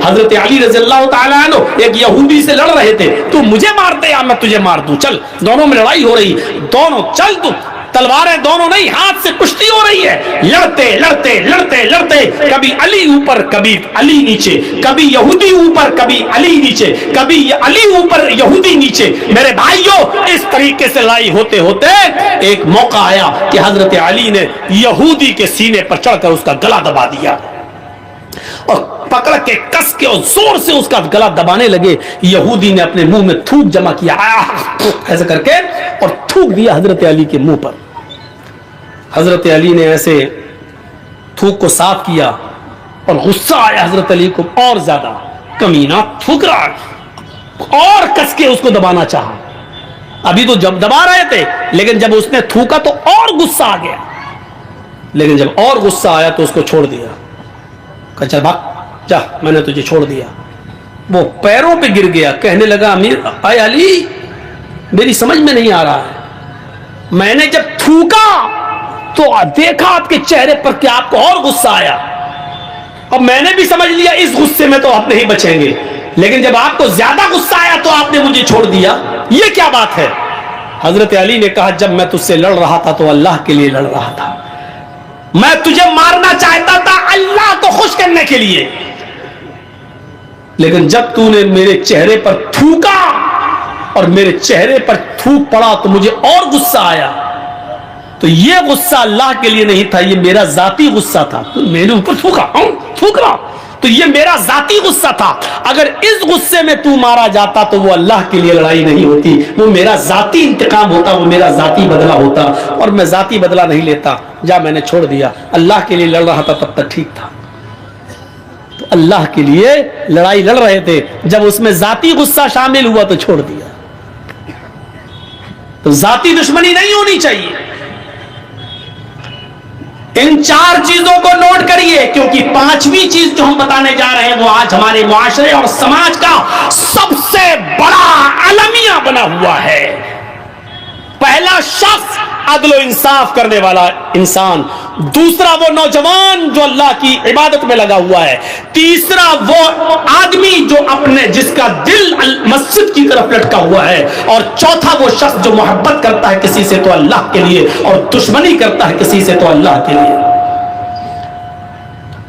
حضرت علی رضی اللہ تعالیٰ عنہ ایک یہودی سے لڑ رہے تھے، تو مجھے مارتے یا میں تجھے مار دوں، چل، دونوں میں لڑائی ہو رہی، دونوں چل، تو تلواریں دونوں نہیں، ہاتھ سے کشتی ہو رہی ہے، لڑتے لڑتے لڑتے لڑتے کبھی علی اوپر کبھی علی نیچے، کبھی یہودی اوپر کبھی علی نیچے، کبھی علی اوپر یہودی نیچے۔ میرے بھائیوں، اس طریقے سے لڑائی ہوتے ہوتے ایک موقع آیا کہ حضرت علی نے یہودی کے سینے پر چڑھ کر اس کا گلا دبا دیا اور پکڑ کے کس کے اور زور سے اس کا گلا دبانے لگے۔ یہودی نے اپنے منہ میں تھوک جمع کیا ایسے کر کے اور تھوک دیا حضرت علی کے منہ پر۔ حضرت علی نے ایسے تھوک کو صاف کیا اور غصہ آیا حضرت علی کو اور زیادہ، کمینہ تھوک رہا، اور کس کے اس کو دبانا چاہا۔ ابھی تو جب دبا رہے تھے، لیکن جب اس نے تھوکا تو اور غصہ آ گیا، لیکن جب اور غصہ آیا تو اس کو چھوڑ دیا، کہا چل بھاگ جا، میں نے تجھے چھوڑ دیا۔ وہ پیروں پہ گر گیا، کہنے لگا امیر اے علی، میری سمجھ میں نہیں آ رہا ہے، میں نے جب تھوکا تو دیکھا آپ کے چہرے پر کہ آپ کو اور غصہ آیا، اور میں نے بھی سمجھ لیا اس غصے میں تو آپ نہیں بچیں گے، لیکن جب آپ کو زیادہ غصہ آیا تو آپ نے مجھے چھوڑ دیا، یہ کیا بات ہے؟ حضرت علی نے کہا جب میں تجھ سے لڑ رہا تھا تو اللہ کے لیے لڑ رہا تھا، میں تجھے مارنا چاہتا تھا اللہ کو خوش کرنے کے لیے، لیکن جب تو نے میرے چہرے پر تھوکا اور میرے چہرے پر تھوک پڑا تو مجھے اور غصہ آیا، تو یہ غصہ اللہ کے لیے نہیں تھا، یہ میرا ذاتی غصہ تھا، تو میرے اوپر تھوکا، تھوک رہا، تو یہ میرا ذاتی غصہ تھا۔ اگر اس غصے میں تو مارا جاتا تو وہ اللہ کے لیے لڑائی نہیں ہوتی، وہ میرا ذاتی انتقام ہوتا، وہ میرا ذاتی بدلہ ہوتا، اور میں ذاتی بدلہ نہیں لیتا، جا میں نے چھوڑ دیا، اللہ کے لیے لڑ رہا تھا تب تک ٹھیک تھا۔ تو اللہ کے لیے لڑائی لڑ رہے تھے، جب اس میں ذاتی غصہ شامل ہوا تو چھوڑ دیا۔ تو ذاتی دشمنی نہیں ہونی چاہیے۔ ان چار چیزوں کو نوٹ کریے، کیونکہ پانچویں چیز جو ہم بتانے جا رہے ہیں وہ آج ہمارے معاشرے اور سماج کا سب سے بڑا المیہ بنا ہوا ہے۔ پہلا شخص عدل و انصاف کرنے والا انسان، دوسرا وہ نوجوان جو اللہ کی عبادت میں لگا ہوا ہے، تیسرا وہ آدمی جو جس کا دل مسجد کی طرف لٹکا ہوا ہے، اور چوتھا وہ شخص جو محبت کرتا ہے کسی سے تو اللہ کے لیے اور دشمنی کرتا ہے کسی سے تو اللہ کے لیے،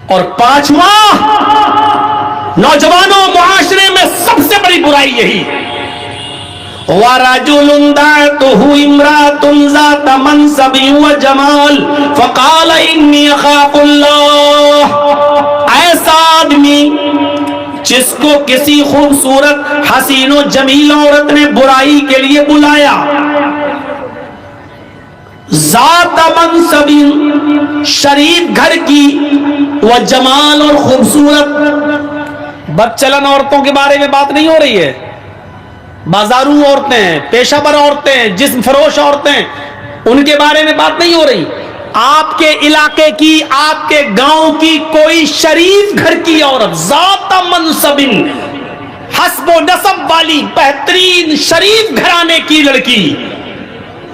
اور پانچواں نوجوانوں معاشرے میں سب سے بڑی برائی یہی وَرَجُلٌ دَعَتْهُ امْرَأَةٌ ذَاتَ مَنْصَبٍ وَجَمَالٍ فَقَالَ إِنِّي أَخَافُ اللَّهَ، ایسا آدمی جس کو کسی خوبصورت حسین و جمیل عورت نے برائی کے لیے بلایا، ذات منصب، شریف گھر کی، و جمال، اور خوبصورت، بدچلن عورتوں کے بارے میں بات نہیں ہو رہی ہے، بازارو عورتیں، پیشہ ور عورتیں، جسم فروش عورتیں، ان کے بارے میں بات نہیں ہو رہی، آپ کے علاقے کی، آپ کے گاؤں کی کوئی شریف گھر کی عورت، ذات منصب، حسب و نسب والی بہترین شریف گھرانے کی لڑکی،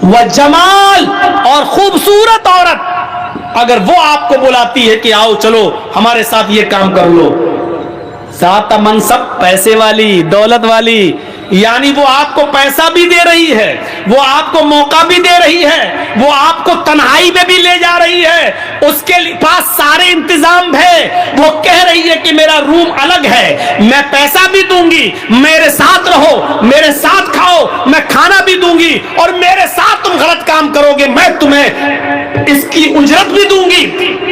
و جمال، اور خوبصورت عورت، اگر وہ آپ کو بلاتی ہے کہ آؤ چلو ہمارے ساتھ یہ کام کر لو، ذات منصب، پیسے والی، دولت والی، یعنی وہ آپ کو پیسہ بھی دے رہی ہے، وہ آپ کو موقع بھی دے رہی ہے، وہ آپ کو تنہائی میں بھی لے جا رہی ہے، اس کے پاس سارے انتظام ہے، وہ کہہ رہی ہے کہ میرا روم الگ ہے، میں پیسہ بھی دوں گی، میرے ساتھ رہو، میرے ساتھ کھاؤ، میں کھانا بھی دوں گی، اور میرے ساتھ تم غلط کام کرو گے میں تمہیں اس کی اجرت بھی دوں گی،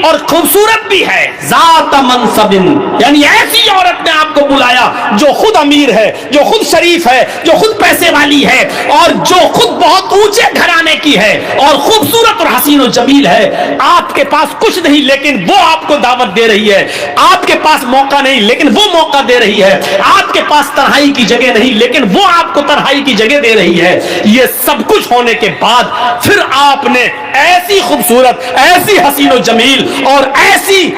اور خوبصورت بھی ہے، ذات منصب، یعنی ایسی عورت نے آپ کو بلایا جو خود امیر ہے، جو خود شریف ہے، جو خود پیسے والی ہے، اور جو خود بہت اونچے گھرانے کی ہے، اور خوبصورت اور حسین و جمیل ہے، آپ کے پاس کچھ نہیں لیکن وہ آپ کو دعوت دے رہی ہے، آپ کے پاس موقع نہیں لیکن وہ موقع دے رہی ہے، آپ کے پاس تنہائی کی جگہ نہیں لیکن وہ آپ کو تنہائی کی جگہ دے رہی ہے، یہ سب کچھ ہونے کے بعد پھر آپ نے ایسی خوبصورت، ایسی حسین و جمیل، اور ایسی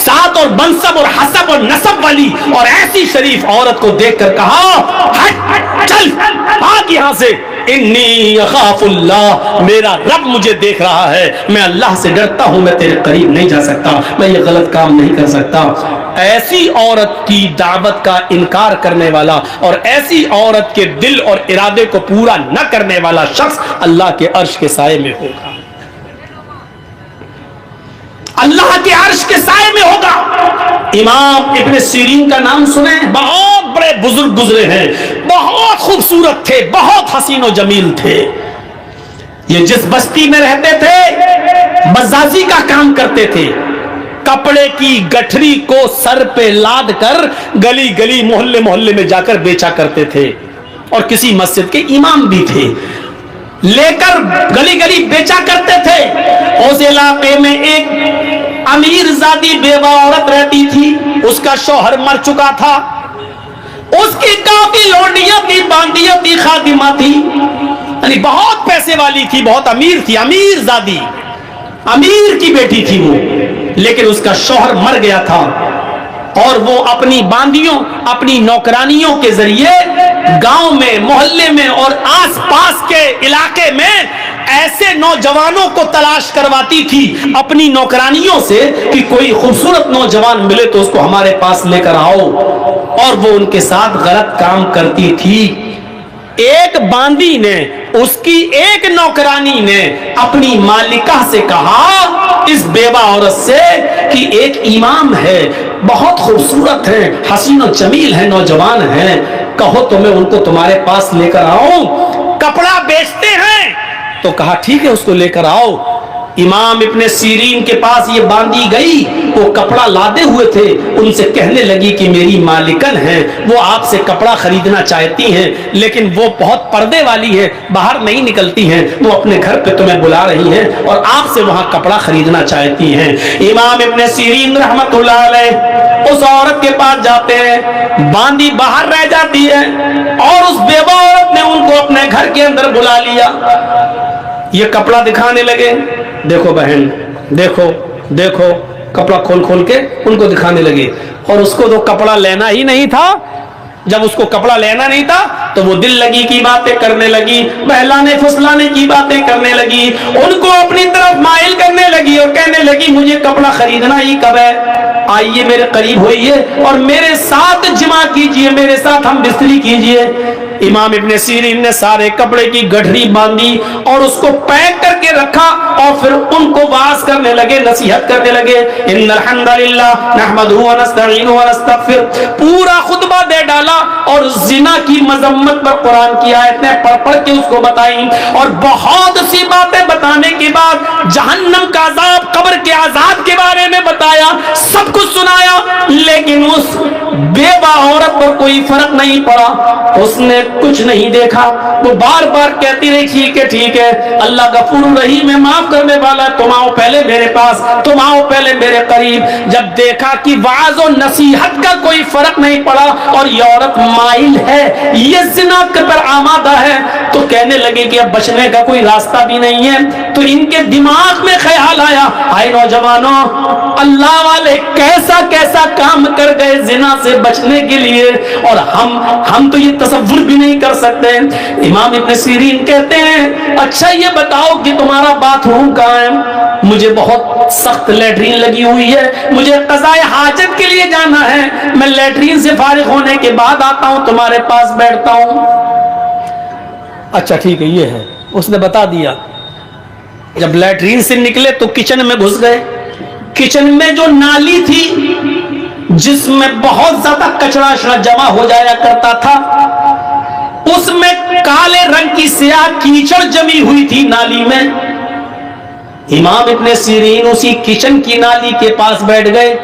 ذات اور منصب اور حسب اور نسب والی اور ایسی شریف عورت کو دیکھ کر کہا ہٹ چل بھاگ یہاں سے، انی اخاف اللہ، میرا رب مجھے دیکھ رہا ہے، میں اللہ سے ڈرتا ہوں، میں تیرے قریب نہیں جا سکتا، میں یہ غلط کام نہیں کر سکتا۔ ایسی عورت کی دعوت کا انکار کرنے والا اور ایسی عورت کے دل اور ارادے کو پورا نہ کرنے والا شخص اللہ کے عرش کے سائے میں ہوگا، اللہ کے عرش کے سائے میں ہوگا۔ امام ابن سیرین کا نام سنیں، بہت بڑے بزرگ گزرے ہیں، بہت خوبصورت تھے، بہت حسین و جمیل تھے۔ یہ جس بستی میں رہتے تھے بزازی کا کام کرتے تھے، کپڑے کی گٹھری کو سر پہ لاد کر گلی گلی محلے محلے میں جا کر بیچا کرتے تھے، اور کسی مسجد کے امام بھی تھے، لے کر گلی گلی بیچا کرتے تھے۔ اس علاقے میں ایک امیر زادی بیوہ عورت رہتی تھی، اس کا شوہر مر چکا تھا، اس کی کافی لونڈیاں تھی، باندیاں تھی، خادمہ تھی، یعنی بہت پیسے والی تھی، بہت امیر تھی، امیر زادی، امیر کی بیٹی تھی وہ، لیکن اس کا شوہر مر گیا تھا، اور وہ اپنی باندیوں، اپنی نوکرانیوں کے ذریعے گاؤں میں، محلے میں اور آس پاس کے علاقے میں ایسے نوجوانوں کو تلاش کرواتی تھی اپنی نوکرانیوں سے کہ کوئی خوبصورت نوجوان ملے تو اس کو ہمارے پاس لے کر آؤ، اور وہ ان کے ساتھ غلط کام کرتی تھی۔ ایک باندی نے، اس کی ایک نوکرانی نے اپنی مالکہ سے کہا، اس بیوہ عورت سے، کہ ایک امام ہے، بہت خوبصورت ہے، حسین و جمیل ہے، نوجوان ہیں، کہو تو میں ان کو تمہارے پاس لے کر آؤں، کپڑا بیچتے ہیں۔ تو کہا ٹھیک ہے، اس کو لے کر آؤ۔ امام ابن سیرین کے پاس یہ باندی گئی، وہ کپڑا لادے ہوئے تھے، ان سے کہنے لگی کہ میری مالکن ہیں، وہ آپ سے کپڑا خریدنا چاہتی ہیں، لیکن وہ بہت پردے والی ہے، باہر نہیں نکلتی ہیں، وہ اپنے گھر پہ تمہیں بلا رہی ہیں اور آپ سے وہاں کپڑا خریدنا چاہتی ہیں۔ امام ابن سیرین رحمت اللہ علیہ اس عورت کے پاس جاتے ہیں، باندی باہر رہ جاتی ہے، اور اس بیوہ عورت نے ان کو اپنے گھر کے اندر بلا لیا، یہ کپڑا دکھانے لگے، دیکھو بہن، دیکھو دیکھو، کپڑا کھول کھول کے ان کو دکھانے لگے، اور اس کو تو کپڑا لینا ہی نہیں تھا۔ جب اس کو کپڑا لینا نہیں تھا تو وہ دل لگی کی باتیں کرنے لگی، بہلانے پھسلانے کی باتیں کرنے لگی، ان کو اپنی طرف مائل کرنے لگی اور کہنے لگی مجھے کپڑا خریدنا ہی کب ہے، آئیے میرے قریب ہوئیے اور میرے ساتھ جمع کیجئے، میرے ساتھ ہم بستری کیجئے۔ امام ابن سیرین نے سارے کپڑے کی گٹھری باندھی اور اس کو پیک کر کے رکھا، اور پھر ان کو واعظ کرنے لگے، نصیحت کرنے لگے، ان الحمدللہ نحمدہ ونستعینہ ونستغفر، پورا خطبہ دے ڈالا، اور زنا کی مذمت پر قرآن کی آیتیں پڑھ پڑھ کے اس کو بتائیں، اور بہت سی باتیں بتانے کے بعد جہنم کا عذاب، قبر کے عذاب کے بارے میں بتایا، سب کچھ سنایا، لیکن اس بیوہ عورت پر کوئی فرق نہیں پڑا، اس نے کچھ نہیں دیکھا، وہ بار بار کہتی رہی ٹھیک ہے ٹھیک ہے، اللہ غفور رحیم ہے، معاف کرنے والا، تم آؤ پہلے میرے پاس، تم آؤ پہلے میرے قریب۔ جب دیکھا کہ وعظ و نصیحت کا کوئی فرق نہیں پڑا اور یہ عورت مائل ہے، یہ زنا پر آمادہ ہے، تو کہنے لگے کہ اب بچنے کا کوئی راستہ بھی نہیں ہے۔ تو ان کے دماغ میں خیال آیا، آئے نوجوانوں، اللہ والے کیسا کیسا کام کر گئے زنا سے بچنے کے لیے، اور ہم تو یہ تصور بھی نہیں کر سکتے۔ امام ابن سیرین کہتے ہیں اچھا یہ بتاؤ کہ تمہارا بات روم کہاں ہے؟ مجھے بہت سخت لیٹرین لگی ہوئی ہے، مجھے قضائے حاجت کے لیے جانا ہے، میں لیٹرین سے فارغ ہونے کے بعد آتا ہوں، تمہارے پاس بیٹھتا ہوں۔ اچھا ٹھیک ہے، یہ ہے، اس نے بتا دیا۔ جب لیٹرین سے نکلے تو کچن میں گھس گئے، کچن میں جو نالی تھی جس میں بہت زیادہ کچرا جمع ہو جایا کرتا تھا، اس میں کالے رنگ کی سیاہ کیچڑ جمی ہوئی تھی نالی میں۔ امام ابن سیرین اسی کچن کی نالی کے پاس بیٹھ گئے،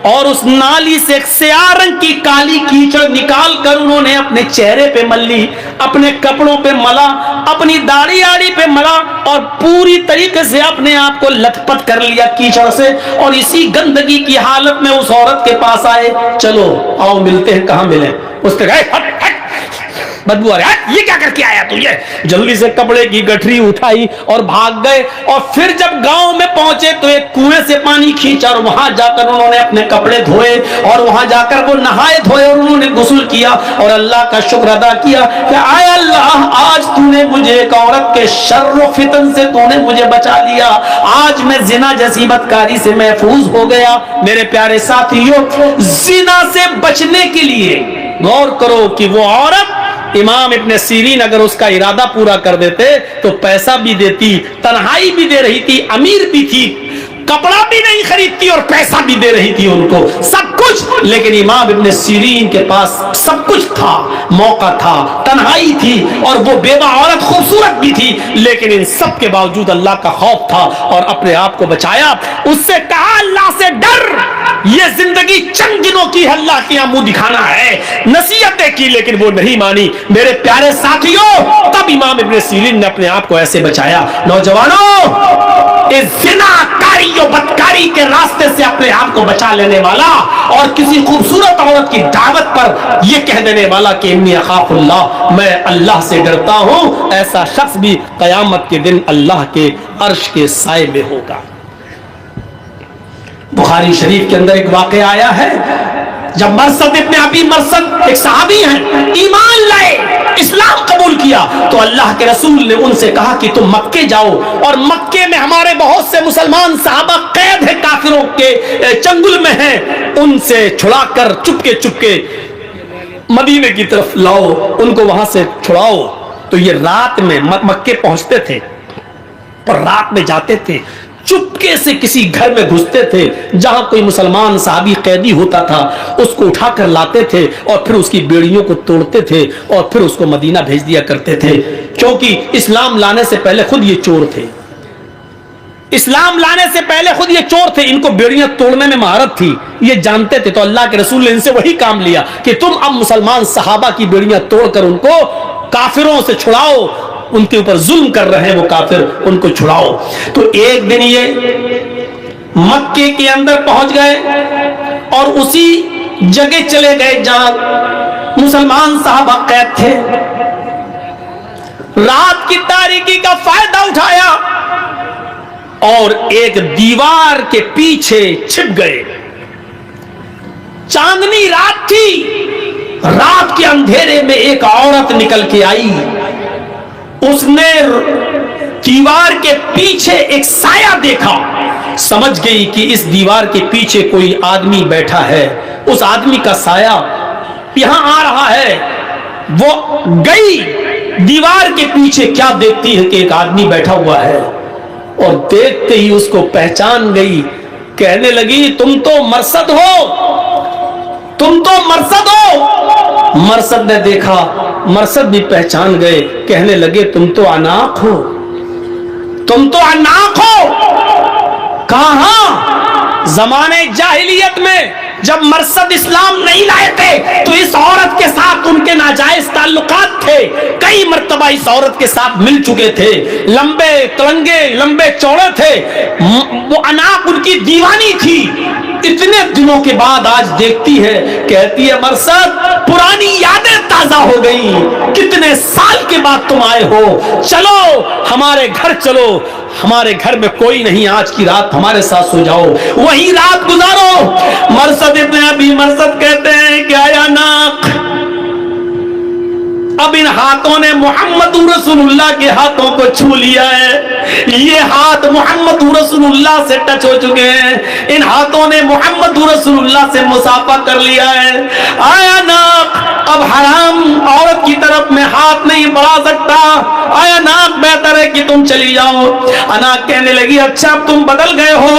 اور اس نالی سے ایک سیاہ رنگ کی کالی کیچڑ نکال کر انہوں نے اپنے چہرے پہ مل لی، اپنے کپڑوں پہ ملا، اپنی داڑھی آڑی پہ ملا، اور پوری طریقے سے اپنے آپ کو لت پت کر لیا کیچڑ سے، اور اسی گندگی کی حالت میں اس عورت کے پاس آئے، چلو آؤ ملتے ہیں، کہاں ملیں؟ اس نے کہا ہٹ ہٹ بدبو آ رہی ہے، یہ کیا کر کے آیا تو؟ یہ جلدی سے کپڑے کی گٹھری اٹھائی اور بھاگ گئے، اور پھر جب گاؤں میں پہنچے تو ایک کنویں سے پانی کھینچا اور وہاں جا کر انہوں نے اپنے کپڑے دھوئے اور وہاں جا کر وہ نہائے دھوئے اور انہوں نے غسل کیا اور اللہ کا شکر ادا کیا کہ آئے اللہ آج تو نے مجھے ایک عورت کے شر و فتن سے تو نے مجھے بچا لیا، آج میں زنا جیسی بدکاری سے محفوظ ہو گیا۔ میرے پیارے ساتھیوں، زنا سے بچنے کے لیے غور کرو کہ وہ عورت امام ابن سیرین اگر اس کا ارادہ پورا کر دیتے تو پیسہ بھی دیتی، تنہائی بھی دے رہی تھی، امیر بھی تھی، کپڑا بھی نہیں خریدتی اور پیسہ بھی دے رہی تھی ان کو، سب کچھ۔ لیکن امام ابن سیرین کے پاس سب کچھ تھا، موقع تھا، تنہائی تھی اور وہ بیوہ عورت خوبصورت بھی تھی، لیکن ان سب کے باوجود اللہ کا خوف تھا اور اپنے آپ کو بچایا۔ اس سے کہا اللہ سے ڈر، یہ زندگی چند دنوں کی، اللہ کے یہاں منہ دکھانا ہے، نصیحتیں کی لیکن وہ نہیں مانی۔ میرے پیارے ساتھیوں، تب امام ابن سیرین نے اپنے آپ کو ایسے بچایا۔ نوجوانوں، اس زنا کاری و بدکاری کے راستے سے اپنے آپ کو بچا لینے والا اور کسی خوبصورت عورت کی دعوت پر یہ کہہ دینے والا کہ انی اخاف اللہ، میں اللہ سے ڈرتا ہوں، ایسا شخص بھی قیامت کے دن اللہ کے عرش کے سائے میں ہوگا۔ بخاری شریف کے اندر ایک واقعہ آیا ہے، جب مرثد ابن ابی مرثد ایک صحابی ہیں، ایمان لائے، اسلام قبول کیا، تو اللہ کے رسول نے ان سے کہا کہ تم مکے جاؤ، اور مکے میں ہمارے بہت سے مسلمان صحابہ قید ہیں، کافروں کے چنگل میں ہیں، ان سے چھڑا کر چپکے چپکے مدینے کی طرف لاؤ، ان کو وہاں سے چھڑاؤ۔ تو یہ رات میں مکے پہنچتے تھے اور رات میں جاتے تھے، چپکے سے کسی گھر میں گھستے تھے، جہاں کوئی مسلمان صحابی قیدی ہوتا تھا اس کو اٹھا کر لاتے تھے اور پھر اس کی بیڑیوں کو توڑتے تھے اور پھر اس کو مدینہ بھیج دیا کرتے تھے، کیونکہ اسلام لانے سے پہلے خود یہ چور تھے، اسلام لانے سے پہلے خود یہ چور تھے، ان کو بیڑیاں توڑنے میں مہارت تھی، یہ جانتے تھے۔ تو اللہ کے رسول نے ان سے وہی کام لیا کہ تم اب مسلمان صحابہ کی بیڑیاں توڑ کر ان کو کافروں سے چھڑاؤ، ان کے اوپر ظلم کر رہے ہیں وہ کافر، ان کو چھڑاؤ۔ تو ایک دن یہ مکے کے اندر پہنچ گئے اور اسی جگہ چلے گئے جہاں مسلمان صحابہ قید تھے، رات کی تاریکی کا فائدہ اٹھایا اور ایک دیوار کے پیچھے چھپ گئے۔ چاندنی رات تھی، رات کے اندھیرے میں ایک عورت نکل کے آئی، اس نے دیوار کے پیچھے ایک سایہ دیکھا، سمجھ گئی کہ اس دیوار کے پیچھے کوئی آدمی بیٹھا ہے، اس آدمی کا سایہ یہاں آ رہا ہے۔ وہ گئی دیوار کے پیچھے، کیا دیکھتی ہے کہ ایک آدمی بیٹھا ہوا ہے، اور دیکھتے ہی اس کو پہچان گئی، کہنے لگی تم تو مرثد ہو، تم تو مرثد ہو۔ مرثد نے دیکھا، مرثد بھی پہچان گئے، کہنے لگے تم تو عناق ہو، تم تو عناق ہو۔ کہاں زمانے جاہلیت میں جب مرثد اسلام نہیں لائے تھے تو اس عورت کے ساتھ ان کے ناجائز تعلقات تھے، کئی مرتبہ اس عورت کے ساتھ مل چکے تھے، لمبے تلنگے لمبے چوڑے تھے، وہ عناق ان کی دیوانی تھی۔ اتنے دنوں کے بعد آج دیکھتی ہے، کہتی ہے مرثد پرانی یادیں تازہ ہو گئی، کتنے سال کے بعد تم آئے ہو، چلو ہمارے گھر چلو، ہمارے گھر میں کوئی نہیں، آج کی رات ہمارے ساتھ سو جاؤ، وہی رات گزارو۔ مرثد ابن ابی مرثد کہتے ہیں کہ آیا ناق، اب ان ہاتھوں نے محمد رسول اللہ کے ہاتھوں کو چھو لیا ہے، یہ ہاتھ محمد رسول اللہ سے ٹچ ہو چکے ہیں، ان ہاتھوں نے محمد رسول اللہ سے مصافحہ کر لیا ہے۔ آیا ناق، اب حرام عورت کی طرف میں ہاتھ نہیں بڑھا سکتا، آیا ناق بہتر ہے کہ تم چلی جاؤ۔ اناق کہنے لگی اچھا اب تم بدل گئے ہو،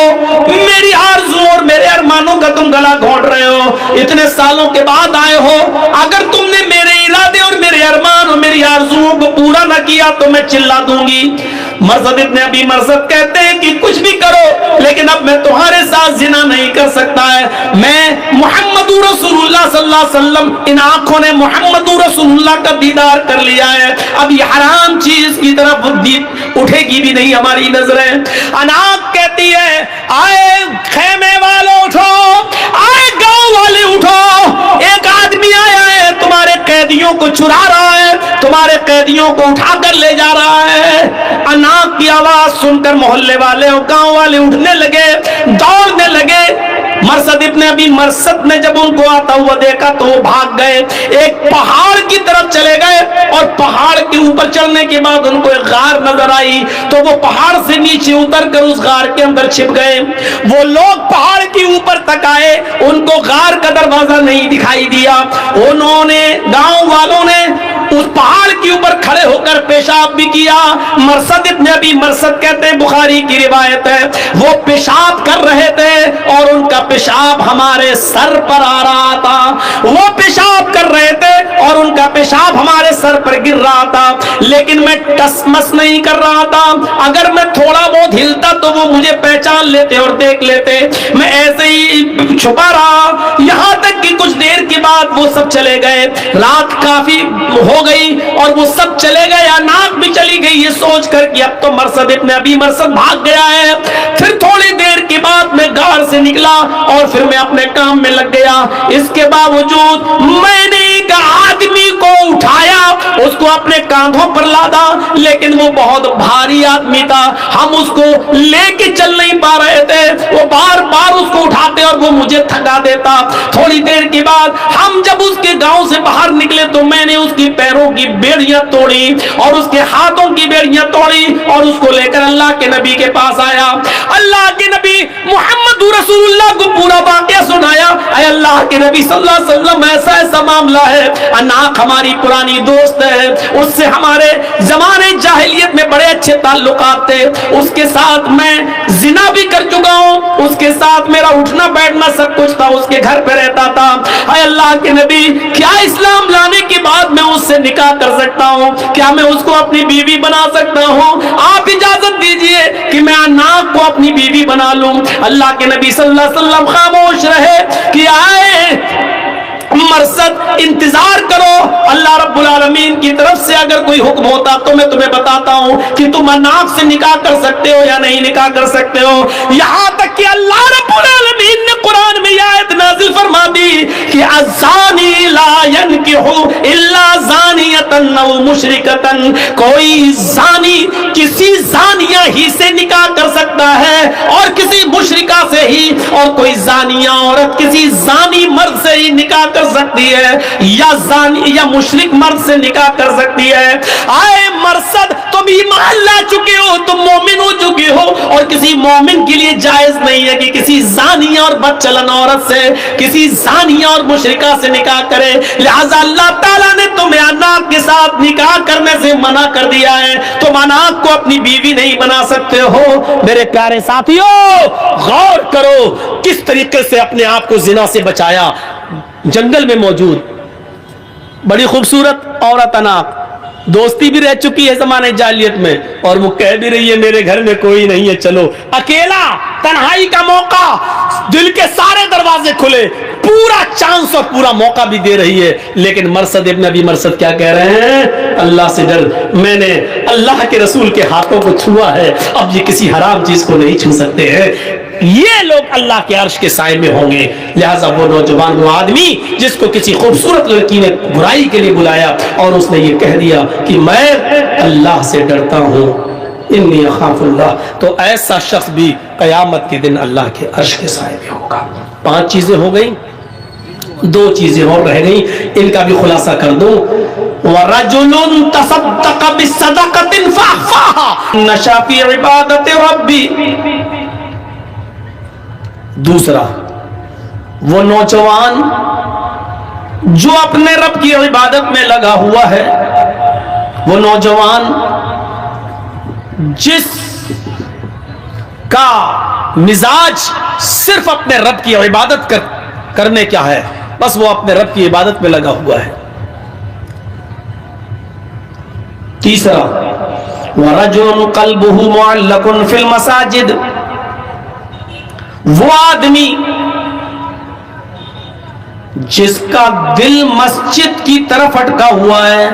میری آرزو اور میرے ارمانوں کا تم گلا گھونٹ رہے ہو، اتنے سالوں کے بعد آئے ہو، اگر تم نے میرے ارادے اور میرے ارمان اور میری آرزوؤں کو پورا نہ کیا تو میں چلا دوں گی۔ مرثد ابن ابی مرثد کہتے ہیں کہ کچھ بھی کرو لیکن اب میں تمہارے ساتھ زنا نہیں کر سکتا ہے، میں محمد رسول اللہ صلی اللہ علیہ وسلم، ان آنکھوں نے محمد رسول اللہ کا دیدار کر لیا ہے، اب یہ حرام چیز کی طرف اٹھے گی بھی نہیں ہماری نظریں۔ اناق کہتی ہے آئے خیمے والوں اٹھو، آئے گاؤں والے اٹھو، ایک آدمی آیا ہے تمہارے قیدیوں کو چرا رہا ہے، قیدیوں کو اٹھا کر لے جا رہا ہے۔ اناق کی آواز سن کر محلے والے اور گاؤں والے اٹھنے لگے، دوڑنے لگے۔ مرثد ابن ابی مرثد نے جب ان کو آتا ہوا دیکھا تو وہ بھاگ گئے، ایک پہاڑ کی طرف چلے گئے، اور پہاڑ کے اوپر چڑھنے کے بعد ان کو ایک غار نظر آئی تو وہ پہاڑ سے نیچے اتر کر اس غار کے اندر چھپ گئے۔ وہ لوگ پہاڑ کے اوپر تک آئے، ان کو غار کا دروازہ نہیں دکھائی دیا۔ انہوں نے، گاؤں والوں نے اس پہاڑ کے اوپر کھڑے ہو کر پیشاب بھی کیا۔ مرثد ابن ابی مرثد کہتے ہیں، بخاری کی روایت ہے، وہ پیشاب کر رہے تھے اور ان کا پیشاب ہمارے سر پر آ رہا تھا۔ وہ پیشاب کر رہے تھے اور ان کا پیشاب ہمارے سر پر گر رہا تھا، لیکن میں ٹس مس نہیں کر رہا تھا۔ اگر میں تھوڑا بہت ہلتا تو وہ مجھے پہچان لیتے اور دیکھ لیتے۔ میں ایسے ہی چھپا رہا، یہاں تک کہ کچھ دیر کے بعد وہ سب چلے گئے۔ رات کافی ہو گئی اور وہ سب چلے گئے، اناق بھی چلی گئی، یہ سوچ کر کہ اب تو مرثد ابن ابی مرثد بھاگ گیا ہے۔ پھر تھوڑی دیر کے بعد میں غار سے نکلا اور پھر میں اپنے کام میں لگ گیا۔ اس کے باوجود میں نے ایک آدمی کو اٹھایا، اس کو اپنے کاندھوں پر لادا، لیکن وہ بہت بھاری آدمی تھا، ہم اس کو لے کے چل نہیں پا رہے تھے۔ وہ بار بار اس کو اٹھاتے اور وہ مجھے تھکا دیتا۔ تھوڑی دیر کے بعد ہم جب اس کے گاؤں سے باہر نکلے تو میں نے اس کی پیروں کی بیڑیاں توڑی اور اس کے ہاتھوں کی بیڑیاں توڑی اور اس کو لے کر اللہ کے نبی کے پاس آیا۔ اللہ کے نبی محمد رسول اللہ کو پورا واقعہ سنایا۔ اے اللہ کے نبی صلی اللہ علیہ وسلم، ایسا ایسا معاملہ ہے، اناق ہماری پرانی دوست ہے، اس سے ہمارے زمانے جاہلیت میں بڑے اچھے تعلقات تھے، اس کے ساتھ میں زنا بھی کر چکا ہوں، اس کے ساتھ میرا اٹھنا بیٹھنا سب کچھ تھا، اس کے گھر پہ رہتا تھا۔ اے اللہ کے نبی، کیا اسلام لانے کے بعد میں اس سے نکاح کر سکتا ہوں؟ کیا میں اس کو اپنی بیوی بنا سکتا ہوں؟ آپ اجازت دیجئے کہ میں اناق کو اپنی بیوی بنا لوں۔ اللہ کے نبی صلی اللہ علیہ وسلم خاموش رہے کہ آئے مرثد انتظار کرو، اللہ رب العالمین کی طرف سے اگر کوئی حکم ہوتا تو میں تمہیں بتاتا ہوں کہ تم اناق سے نکاح کر سکتے ہو یا نہیں نکاح کر سکتے ہو۔ یہاں تک کہ اللہ رب العالمین نے قرآن میں یہ آیت نازل فرما دی کہ الزانی لا ينکح الا زانیۃ او مشرکۃ، کوئی زانی کسی زانیہ ہی سے نکاح کر سکتا ہے اور کسی مشرکہ سے ہی، اور کوئی زانیہ عورت کسی زانی مرد سے ہی نکاح کر سکتی ہے، یا زانی یا مشرک مرد سے نکاح کر سکتی ہے۔ آئے مرثد، تم ایمان لا چکے ہو، تم مومن ہو چکے ہو، اور کسی مومن کے لیے جائز نہیں ہے کہ کسی زانیہ اور بدچلن عورت سے، کسی زانیہ اور مشرکہ سے نکاح کرے۔ لہذا اللہ تعالیٰ نے تمہیں اناق کے ساتھ نکاح کرنے سے منع کر دیا ہے، تم اناق کو اپنی بیوی نہیں بنا سکتے ہو۔ میرے پیارے ساتھیوں، غور کرو کس طریقے سے اپنے آپ کو زنا سے بچایا۔ جنگل میں موجود بڑی خوبصورت عورت اناق، دوستی بھی رہ چکی ہے زمانے جاہلیت میں، اور وہ کہہ بھی رہی ہے میرے گھر میں کوئی نہیں ہے، چلو، اکیلا، تنہائی کا موقع، دل کے سارے دروازے کھلے، پورا چانس اور پورا موقع بھی دے رہی ہے۔ لیکن مرثد ابن ابی مرثد کیا کہہ رہے ہیں؟ اللہ سے ڈر، میں نے اللہ کے رسول کے ہاتھوں کو چھوا ہے، اب یہ کسی حرام چیز کو نہیں چھو سکتے ہیں۔ یہ لوگ اللہ کے عرش کے سائے میں ہوں گے۔ لہذا وہ نوجوان، وہ آدمی جس کو کسی خوبصورت لڑکی نے برائی کے لیے بلایا اور اس نے یہ کہہ دیا کہ میں اللہ سے ڈرتا ہوں، انی اخاف اللہ، تو ایسا شخص بھی قیامت کے دن اللہ کے عرش کے سائے میں ہوگا۔ 5 چیزیں ہو گئی، 2 چیزیں اور رہ گئی، ان کا بھی خلاصہ کر دوں۔ وَرَجُلٌ تَصَدَّقَ بِالصَّدَقَةٍ فَأَخْفَاهَا نَشَا فِي عِبَادَةِ رَبِّهِ۔ دوسرا، وہ نوجوان جو اپنے رب کی عبادت میں لگا ہوا ہے، وہ نوجوان جس کا مزاج صرف اپنے رب کی عبادت کرنے کیا ہے، بس وہ اپنے رب کی عبادت میں لگا ہوا ہے۔ تیسرا، وَرَجُلٌ قَلْبُهُ مُعَلَّقٌ فِي الْمَسَاجِدِ، وہ آدمی جس کا دل مسجد کی طرف اٹکا ہوا ہے،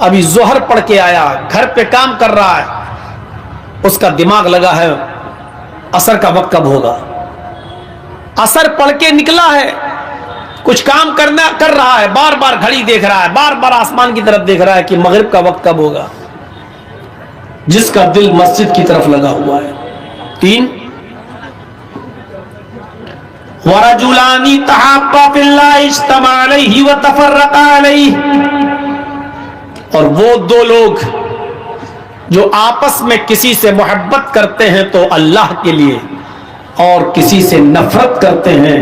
ابھی ظہر پڑھ کے آیا، گھر پہ کام کر رہا ہے، اس کا دماغ لگا ہے عصر کا وقت کب ہوگا، عصر پڑھ کے نکلا ہے، کچھ کام کر رہا ہے، بار بار گھڑی دیکھ رہا ہے، بار بار آسمان کی طرف دیکھ رہا ہے کہ مغرب کا وقت کب ہوگا، جس کا دل مسجد کی طرف لگا ہوا ہے۔ 3 وَرَجُلَانِ تَحَابَّا فِي اللَّهِ اجْتَمَعَا عَلَيْهِ وَتَفَرَّقَا عَلَيْهِ، اور وہ دو لوگ جو آپس میں کسی سے محبت کرتے ہیں تو اللہ کے لیے، اور کسی سے نفرت کرتے ہیں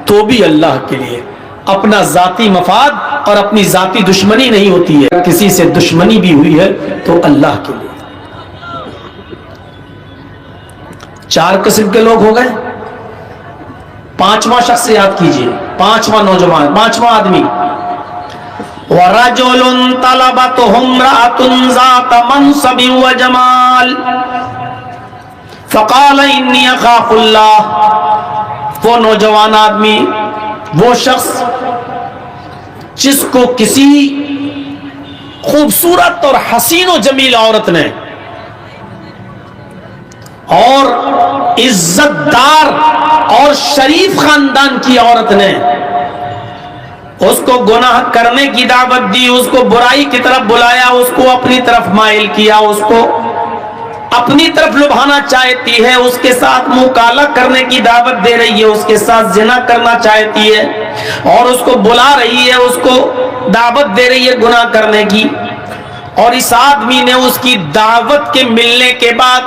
تو بھی اللہ کے لیے۔ اپنا ذاتی مفاد اور اپنی ذاتی دشمنی نہیں ہوتی ہے، کسی سے دشمنی بھی ہوئی ہے تو اللہ کے لیے۔ 4 قسم کے لوگ ہو گئے۔ 5واں شخص یاد کیجئے، 5واں نوجوان، 5واں آدمی، وَرَجُلٌ طَلَبَتْهُ امْرَأَةٌ ذَاتَ مَنْصَبٍ وَجَمَالٍ فَقَالَ إِنِّي أَخَافُ اللَّهَ، وہ نوجوان آدمی، وہ شخص جس کو کسی خوبصورت اور حسین و جمیل عورت نے اور عزت دار اور شریف خاندان کی عورت نے اس کو گناہ کرنے کی دعوت دی، اس کو برائی کی طرف بلایا، اس کو اپنی طرف مائل کیا، اس کو اپنی طرف لبھانا چاہتی ہے، اس کے ساتھ منہ کالا کرنے کی دعوت دے رہی ہے، اس کے ساتھ زنا کرنا چاہتی ہے اور اس کو بلا رہی ہے، اس کو دعوت دے رہی ہے گناہ کرنے کی، اور اس آدمی نے اس کی دعوت کے ملنے کے بعد،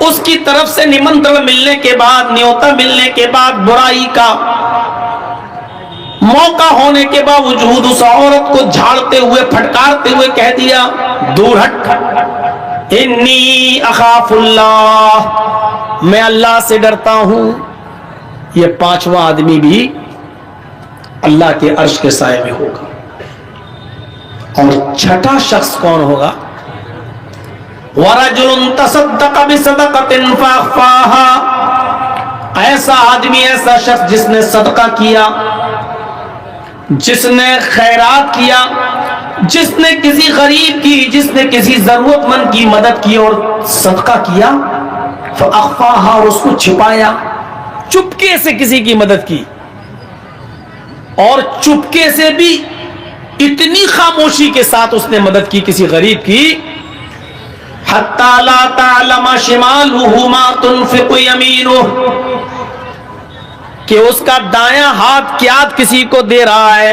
اس کی طرف سے نمنترن ملنے کے بعد، نیوتا ملنے کے بعد، برائی کا موقع ہونے کے باوجود اس عورت کو جھاڑتے ہوئے پھٹکارتے ہوئے کہہ دیا، دور ہٹ، انی اخاف اللہ، میں اللہ سے ڈرتا ہوں۔ یہ 5واں آدمی بھی اللہ کے عرش کے سائے میں ہوگا۔ اور 6واں شخص کون ہوگا؟ وَرَجُلٌ تَصَدَّقَ بِصَدَقَةٍ فَأَخْفَاهَا، ایسا آدمی، ایسا شخص جس نے صدقہ کیا، جس نے خیرات کیا، جس نے کسی غریب کی، جس نے کسی ضرورت مند کی مدد کی اور صدقہ کیا، فَأَخْفَاهَا، اور اس کو چھپایا، چپکے سے کسی کی مدد کی، اور چپکے سے بھی اتنی خاموشی کے ساتھ اس نے مدد کی کسی غریب کی، حَتَّى لَا تَعْلَمَ شِمَالُهُ مَا تُنْفِقُ يَمِينُهُ، کہ اس کا دایاں ہاتھ کیا کسی کو دے رہا ہے،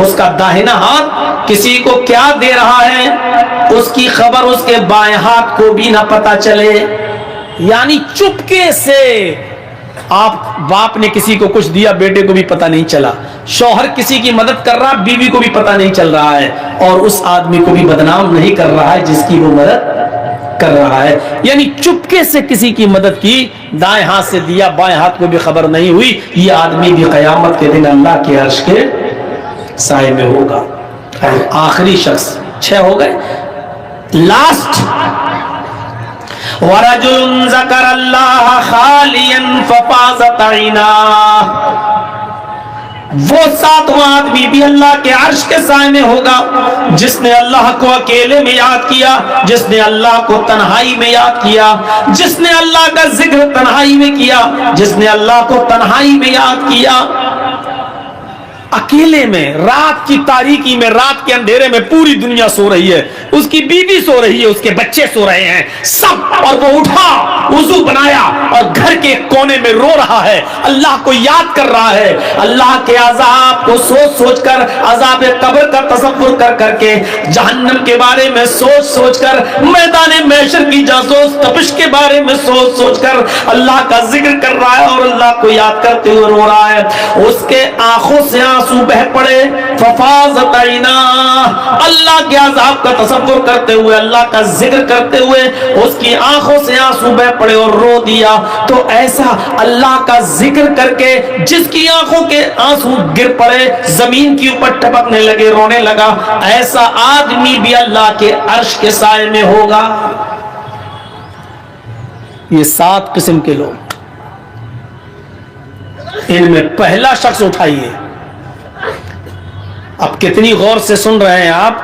اس کا داہنا ہاتھ کسی کو کیا دے رہا ہے، اس کی خبر اس کے بائیں ہاتھ کو بھی نہ پتا چلے۔ یعنی چپکے سے آپ باپ نے کسی کو کچھ دیا، بیٹے کو بھی پتہ نہیں چلا، شوہر کسی کی مدد کر رہا، بیوی کو بھی پتہ نہیں چل رہا ہے، اور اس آدمی کو بھی بدنام نہیں کر رہا ہے جس کی وہ مدد کر رہا ہے۔ یعنی چپکے سے کسی کی مدد کی، دائیں ہاتھ سے دیا، بائیں ہاتھ کو بھی خبر نہیں ہوئی، یہ آدمی بھی قیامت کے دن اللہ کے عرش کے سائے میں ہوگا۔ اور آخری شخص، 6 ہو گئے، لاسٹ، وَرَجُلٌ ذَكَرَ اللَّهَ خَالِيًا فَفَاضَتْ عَيْنَاهُ، وہ 7واں آدمی بھی اللہ کے عرش کے سائے میں ہوگا، جس نے اللہ کو اکیلے میں یاد کیا، جس نے اللہ کو تنہائی میں یاد کیا، جس نے اللہ کا ذکر تنہائی میں کیا، جس نے اللہ کو تنہائی میں یاد کیا، اکیلے میں، رات کی تاریکی میں، رات کے اندھیرے میں پوری دنیا سو رہی ہے، اس کی بیوی سو رہی ہے، اس کے بچے سو رہے ہیں سب، اور وہ اٹھا، وضو بنایا اور گھر کے کونے میں رو رہا ہے، اللہ کو یاد کر رہا ہے، اللہ کے عذاب کو سوچ سوچ کر، عذاب قبر کا تصور کر کر کے، جہنم کے بارے میں سوچ سوچ کر، میدان محشر کی جاسوس تپش کے بارے میں سوچ سوچ کر اللہ کا ذکر کر رہا ہے اور اللہ کو یاد کرتے ہوئے رو رہا ہے۔ اس کے آنکھوں سے آنسو بہ پڑے، ففاضت عیناہ، اللہ کے عذاب کا تصور کرتے ہوئے، اللہ کا ذکر کرتے ہوئے اس کی آنکھوں سے آنسو بہ پڑے اور رو دیا۔ تو ایسا اللہ کا ذکر کر کے جس کی آنکھوں کے آنسو گر پڑے، زمین کے اوپر ٹپکنے لگے، رونے لگا، ایسا آدمی بھی اللہ کے عرش کے سائے میں ہوگا۔ یہ 7 قسم کے لوگ، ان میں پہلا شخص اٹھائیے۔ اب کتنی غور سے سن رہے ہیں آپ؟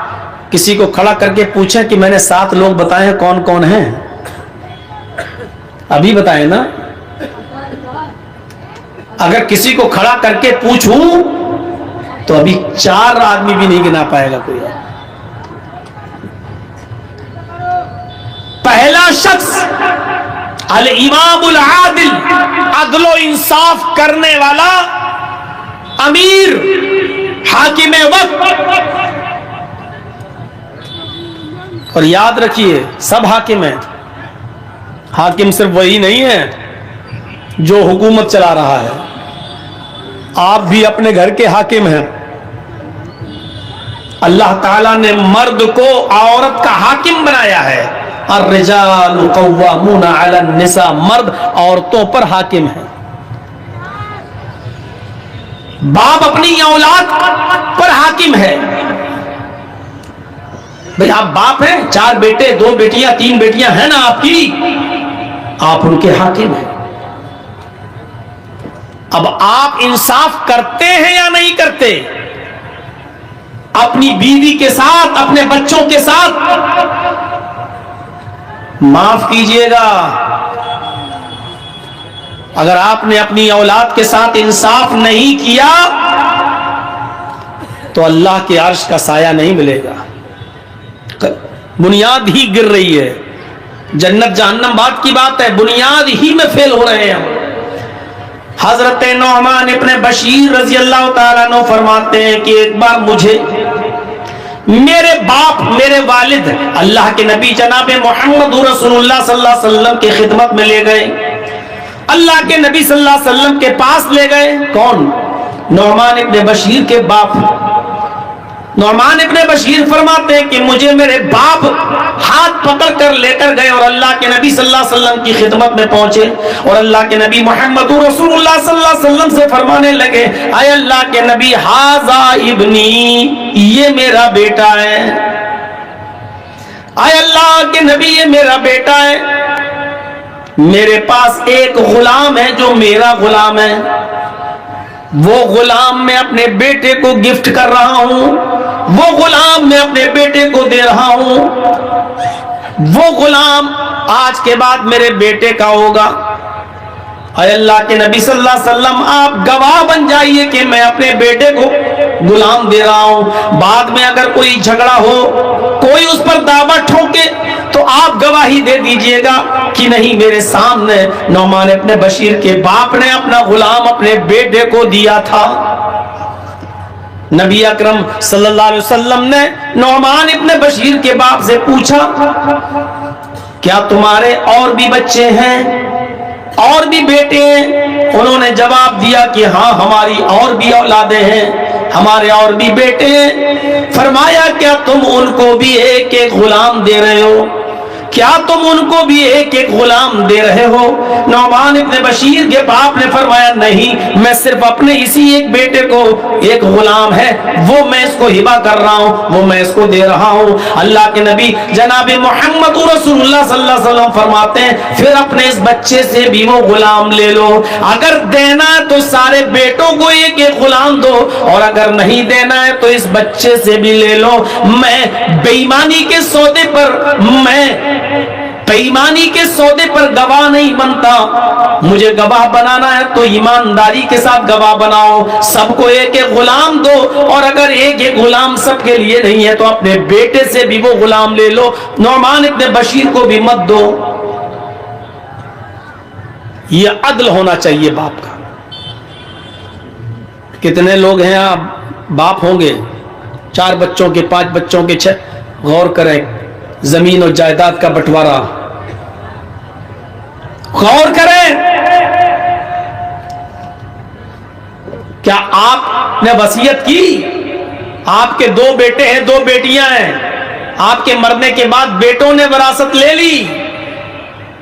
کسی کو کھڑا کر کے پوچھیں کہ میں نے 7 لوگ بتائے ہیں، کون کون ہیں؟ ابھی بتائیں نا۔ اگر کسی کو کھڑا کر کے پوچھوں تو ابھی 4 آدمی بھی نہیں گنا پائے گا کوئی. پہلا شخص الامام العادل، عدل و انصاف کرنے والا امیر، حاکم وقت. اور یاد رکھیے سب حاکم ہیں، حاکم صرف وہی نہیں ہے جو حکومت چلا رہا ہے، آپ بھی اپنے گھر کے حاکم ہیں. اللہ تعالیٰ نے مرد کو عورت کا حاکم بنایا ہے. الرجال قوامون علی النساء، مرد عورتوں پر حاکم ہے. باپ اپنی اولاد پر حاکم ہے. بھئی آپ باپ ہیں، 4 بیٹے 2 بیٹیاں 3 بیٹیاں ہیں نا آپ کی، آپ ان کے حاکم ہیں. اب آپ انصاف کرتے ہیں یا نہیں کرتے؟ اپنی بیوی کے ساتھ، اپنے بچوں کے ساتھ؟ معاف کیجئے گا، اگر آپ نے اپنی اولاد کے ساتھ انصاف نہیں کیا تو اللہ کے عرش کا سایہ نہیں ملے گا. بنیاد ہی گر رہی ہے. جنت جہنم بات کی بات ہے، بنیاد ہی میں فیل ہو رہے ہیں. حضرت نعمان ابن بشیر رضی اللہ تعالیٰ عنہ فرماتے ہیں کہ ایک بار مجھے میرے باپ، میرے والد اللہ کے نبی جناب محمد رسول اللہ صلی اللہ علیہ وسلم کی خدمت میں لے گئے. اللہ کے نبی صلی اللہ علیہ وسلم کے پاس لے گئے. کون؟ نعمان ابن بشیر کے باپ. نعمان ابن بشیر فرماتے ہیں کہ مجھے میرے باپ ہاتھ پکڑ کر لے کر گئے اور اللہ کے نبی صلی اللہ علیہ وسلم کی خدمت میں پہنچے اور اللہ کے نبی محمد رسول اللہ صلی اللہ علیہ وسلم سے فرمانے لگے، اے اللہ کے نبی، ھذا ابنی، یہ میرا بیٹا ہے. اے اللہ کے نبی، یہ میرا بیٹا ہے. میرے پاس ایک غلام ہے جو میرا غلام ہے، وہ غلام میں اپنے بیٹے کو گفٹ کر رہا ہوں، وہ غلام میں اپنے بیٹے کو دے رہا ہوں. وہ غلام آج کے بعد میرے بیٹے کا ہوگا. اے اللہ کے نبی صلی اللہ علیہ وسلم، آپ گواہ بن جائیے کہ میں اپنے بیٹے کو غلام دے رہا ہوں. بعد میں اگر کوئی جھگڑا ہو، کوئی اس پر دعویٰ ٹھوکے تو آپ گواہی دے دیجئے گا کہ نہیں، میرے سامنے نعمان ابن بشیر کے باپ نے اپنا غلام اپنے بیٹے کو دیا تھا. نبی اکرم صلی اللہ علیہ وسلم نے نعمان ابن بشیر کے باپ سے پوچھا، کیا تمہارے اور بھی بچے ہیں، اور بھی بیٹے ہیں؟ انہوں نے جواب دیا کہ ہاں، ہماری اور بھی اولادیں ہیں، ہمارے اور بھی بیٹے ہیں. فرمایا، کیا تم ان کو بھی ایک ایک غلام دے رہے ہو؟ کیا تم ان کو بھی ایک ایک غلام دے رہے ہو؟ نعمان ابن بشیر کے باپ نے فرمایا، نہیں، میں صرف اپنے اسی ایک بیٹے کو، ایک غلام ہے وہ میں اس کو ہبہ کر رہا ہوں، وہ میں اس کو دے رہا ہوں. اللہ کے نبی جناب محمد رسول اللہ صلی اللہ علیہ وسلم فرماتے ہیں، پھر اپنے اس بچے سے بھی وہ غلام لے لو. اگر دینا ہے تو سارے بیٹوں کو ایک ایک غلام دو، اور اگر نہیں دینا ہے تو اس بچے سے بھی لے لو. میں بے ایمانی کے سودے پر گواہ نہیں بنتا. مجھے گواہ بنانا ہے تو ایمانداری کے ساتھ گواہ بناؤ. سب کو ایک ایک غلام دو، اور اگر ایک ایک غلام سب کے لیے نہیں ہے تو اپنے بیٹے سے بھی وہ غلام لے لو. نعمان ابن بشیر کو بھی مت دو. یہ عدل ہونا چاہیے باپ کا. کتنے لوگ ہیں آپ باپ ہوں گے، 4 بچوں کے، 5 بچوں کے، 6. غور کریں، زمین اور جائیداد کا بٹوارا غور کریں. کیا آپ نے وصیت کی؟ آپ کے 2 بیٹے ہیں، 2 بیٹیاں ہیں، آپ کے مرنے کے بعد بیٹوں نے وراثت لے لی.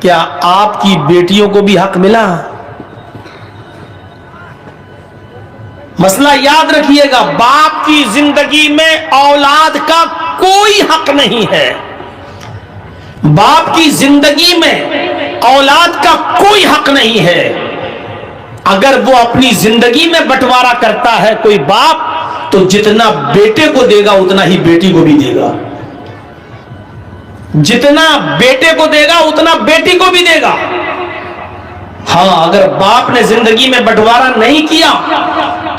کیا آپ کی بیٹیوں کو بھی حق ملا؟ مسئلہ یاد رکھیے گا، باپ کی زندگی میں اولاد کا کوئی حق نہیں ہے. باپ کی زندگی میں اولاد کا کوئی حق نہیں ہے. اگر وہ اپنی زندگی میں بٹوارا کرتا ہے کوئی باپ، تو جتنا بیٹے کو دے گا اتنا ہی بیٹی کو بھی دے گا. جتنا بیٹے کو دے گا اتنا بیٹی کو بھی دے گا. ہاں، اگر باپ نے زندگی میں بٹوارا نہیں کیا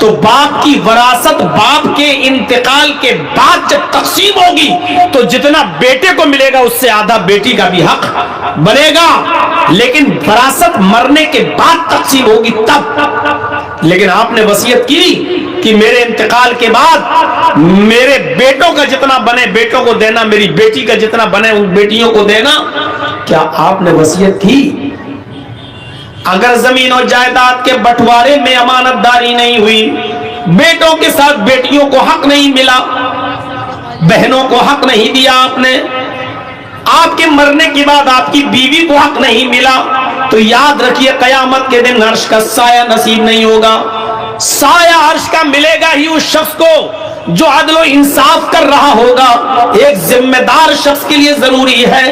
تو باپ کی وراثت باپ کے انتقال کے بعد جب تقسیم ہوگی تو جتنا بیٹے کو ملے گا اس سے آدھا بیٹی کا بھی حق بنے گا، لیکن وراثت مرنے کے بعد تقسیم ہوگی تب۔ لیکن آپ نے وصیت کی کہ میرے انتقال کے بعد میرے بیٹوں کا جتنا بنے بیٹوں کو دینا، میری بیٹی کا جتنا بنے ان بیٹیوں کو دینا۔ کیا آپ نے وصیت کی؟ اگر زمین و جائیداد کے بٹوارے میں امانت داری نہیں ہوئی، بیٹوں کے ساتھ بیٹیوں کو حق نہیں ملا، بہنوں کو حق نہیں دیا آپ نے، آپ کے مرنے کے بعد آپ کی بیوی کو حق نہیں ملا، تو یاد رکھیے قیامت کے دن عرش کا سایہ نصیب نہیں ہوگا۔ سایہ عرش کا ملے گا ہی اس شخص کو جو عدل و انصاف کر رہا ہوگا۔ ایک ذمہ دار شخص کے لیے ضروری ہے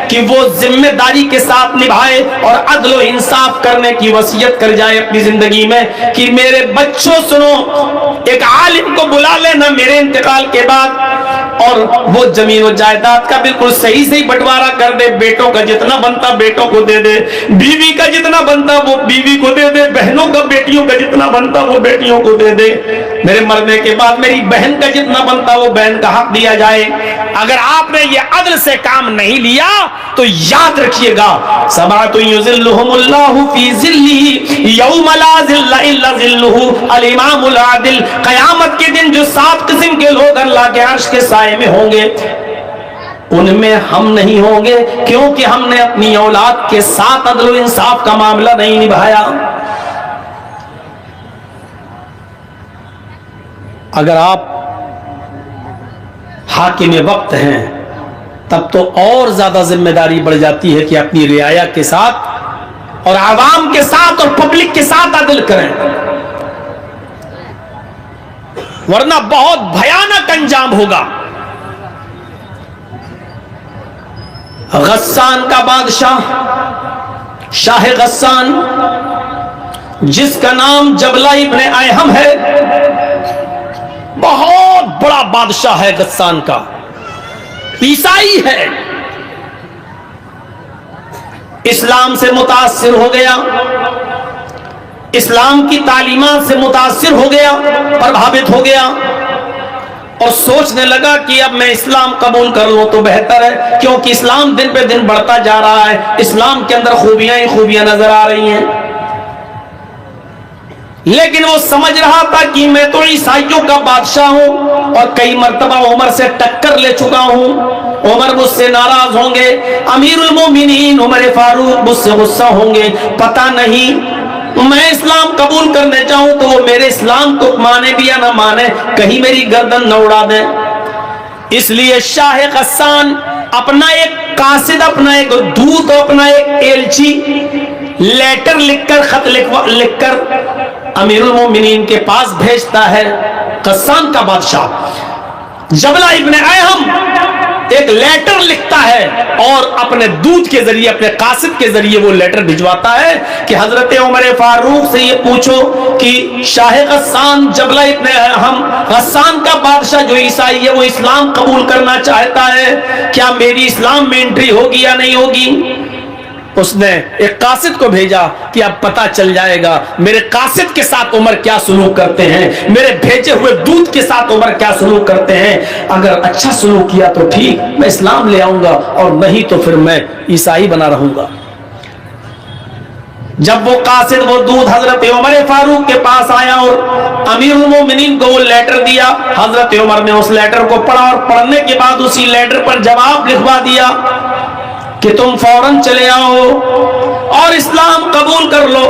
کہ وہ ذمہ داری کے ساتھ نبھائے اور عدل و انصاف کرنے کی وصیت کر جائے اپنی زندگی میں کہ میرے بچوں سنو، ایک عالم کو بلا لینا میرے انتقال کے بعد اور وہ زمین و جائیداد کا بالکل صحیح صحیح بٹوارا کر دے، بیٹوں کا جتنا بنتا بیٹوں کو دے دے، بیوی کا جتنا بنتا وہ بیوی کو دے دے، بہنوں کا بیٹیوں کا جتنا بنتا وہ بیٹیوں کو دے دے، میرے مرنے کے بعد میری بہن کا جتنا بنتا وہ بہن کا حق دیا جائے۔ اگر آپ نے یہ عدل سے کام نہیں لیا تو یاد رکھیے گا سبعۃ یظلھم اللہ فی ظلہ یوم لا ظل الا ظلہ، الامام العادل، قیامت کے دن جو 7 قسم کے لوگ اللہ کے عرش کے سائے میں ہوں گے ان میں ہم نہیں ہوں گے، کیونکہ ہم نے اپنی اولاد کے ساتھ عدل و انصاف کا معاملہ نہیں نبھایا۔ اگر آپ حاکم وقت ہیں تب تو اور زیادہ ذمہ داری بڑھ جاتی ہے کہ اپنی رعایا کے ساتھ اور عوام کے ساتھ اور پبلک کے ساتھ عدل کریں، ورنہ بہت بھیانک انجام ہوگا۔ غسان کا بادشاہ، شاہ غسان، جس کا نام جبلہ ابن ایہم ہے، بہت بڑا بادشاہ ہے غسان کا، عیسائی ہے، اسلام سے متاثر ہو گیا، اسلام کی تعلیمات سے متاثر ہو گیا، پربھاوت ہو گیا اور سوچنے لگا کہ اب میں اسلام قبول کر لوں تو بہتر ہے، کیونکہ اسلام دن پہ دن بڑھتا جا رہا ہے، اسلام کے اندر خوبیاں ہی خوبیاں نظر آ رہی ہیں۔ لیکن وہ سمجھ رہا تھا کہ میں تو عیسائیوں کا بادشاہ ہوں اور کئی مرتبہ عمر سے ٹکر لے چکا ہوں، عمر مجھ سے ناراض ہوں گے، امیر المومنین عمر فاروق مجھ سے غصہ ہوں گے، پتہ نہیں میں اسلام قبول کرنے چاہوں تو وہ میرے اسلام کو مانے بھی یا نہ مانے، کہیں میری گردن نہ اڑا دیں۔ اس لیے شاہ غسان اپنا ایک قاصد، اپنا ایک دودھ، اپنا ایک ایلچی لیٹر لکھ کر، خط لکھ کر امیر المومنین کے پاس بھیجتا ہے۔ غسان کا بادشاہ جبلہ ابن ایہم ایک لیٹر لکھتا ہے اور اپنے دودھ کے ذریعے، اپنے قاصد کے ذریعے وہ لیٹر بھجواتا ہے کہ حضرت عمر فاروق سے یہ پوچھو کہ شاہ غسان جبلہ ابن ایہم، غسان کا بادشاہ جو عیسائی ہے، وہ اسلام قبول کرنا چاہتا ہے، کیا میری اسلام میں انٹری ہوگی یا نہیں ہوگی؟ اس نے ایک قاصد کو بھیجا کہ اب پتہ چل جائے گا میرے قاصد کے ساتھ عمر کیا سلوک کرتے ہیں، میرے بھیجے ہوئے دودھ کے ساتھ عمر کیا سلوک کرتے ہیں، اگر اچھا سلوک کیا تو ٹھیک، میں اسلام لے آؤں گا، اور نہیں تو پھر میں عیسائی بنا رہوں گا۔ جب وہ قاصد وہ دودھ حضرت عمر فاروق کے پاس آیا اور امیر المومنین کو وہ لیٹر دیا، حضرت عمر نے اس لیٹر کو پڑھا اور پڑھنے کے بعد اسی لیٹر پر جواب لکھوا دیا کہ تم فوراً چلے آؤ اور اسلام قبول کر لو،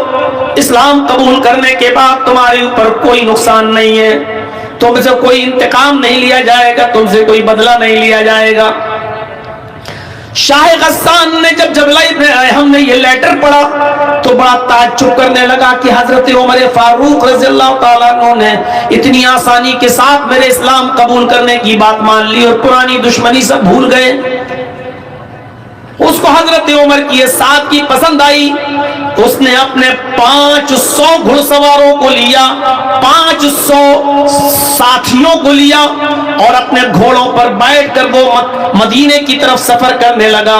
اسلام قبول کرنے کے بعد تمہارے اوپر کوئی نقصان نہیں ہے، تم سے کوئی انتقام نہیں لیا جائے گا، تم سے کوئی بدلہ نہیں لیا جائے گا۔ شاہ غسان نے جب جبلہ ابن ایہم نے یہ لیٹر پڑھا تو بڑا تعجب کرنے لگا کہ حضرت عمر فاروق رضی اللہ تعالیٰ عنہ نے اتنی آسانی کے ساتھ میرے اسلام قبول کرنے کی بات مان لی اور پرانی دشمنی سب بھول گئے۔ اس کو حضرت عمر کی یہ سادگی پسند آئی، اس نے اپنے 500 گھڑ سواروں کو لیا، 500 ساتھیوں کو لیا اور اپنے گھوڑوں پر بیٹھ کر وہ مدینے کی طرف سفر کرنے لگا۔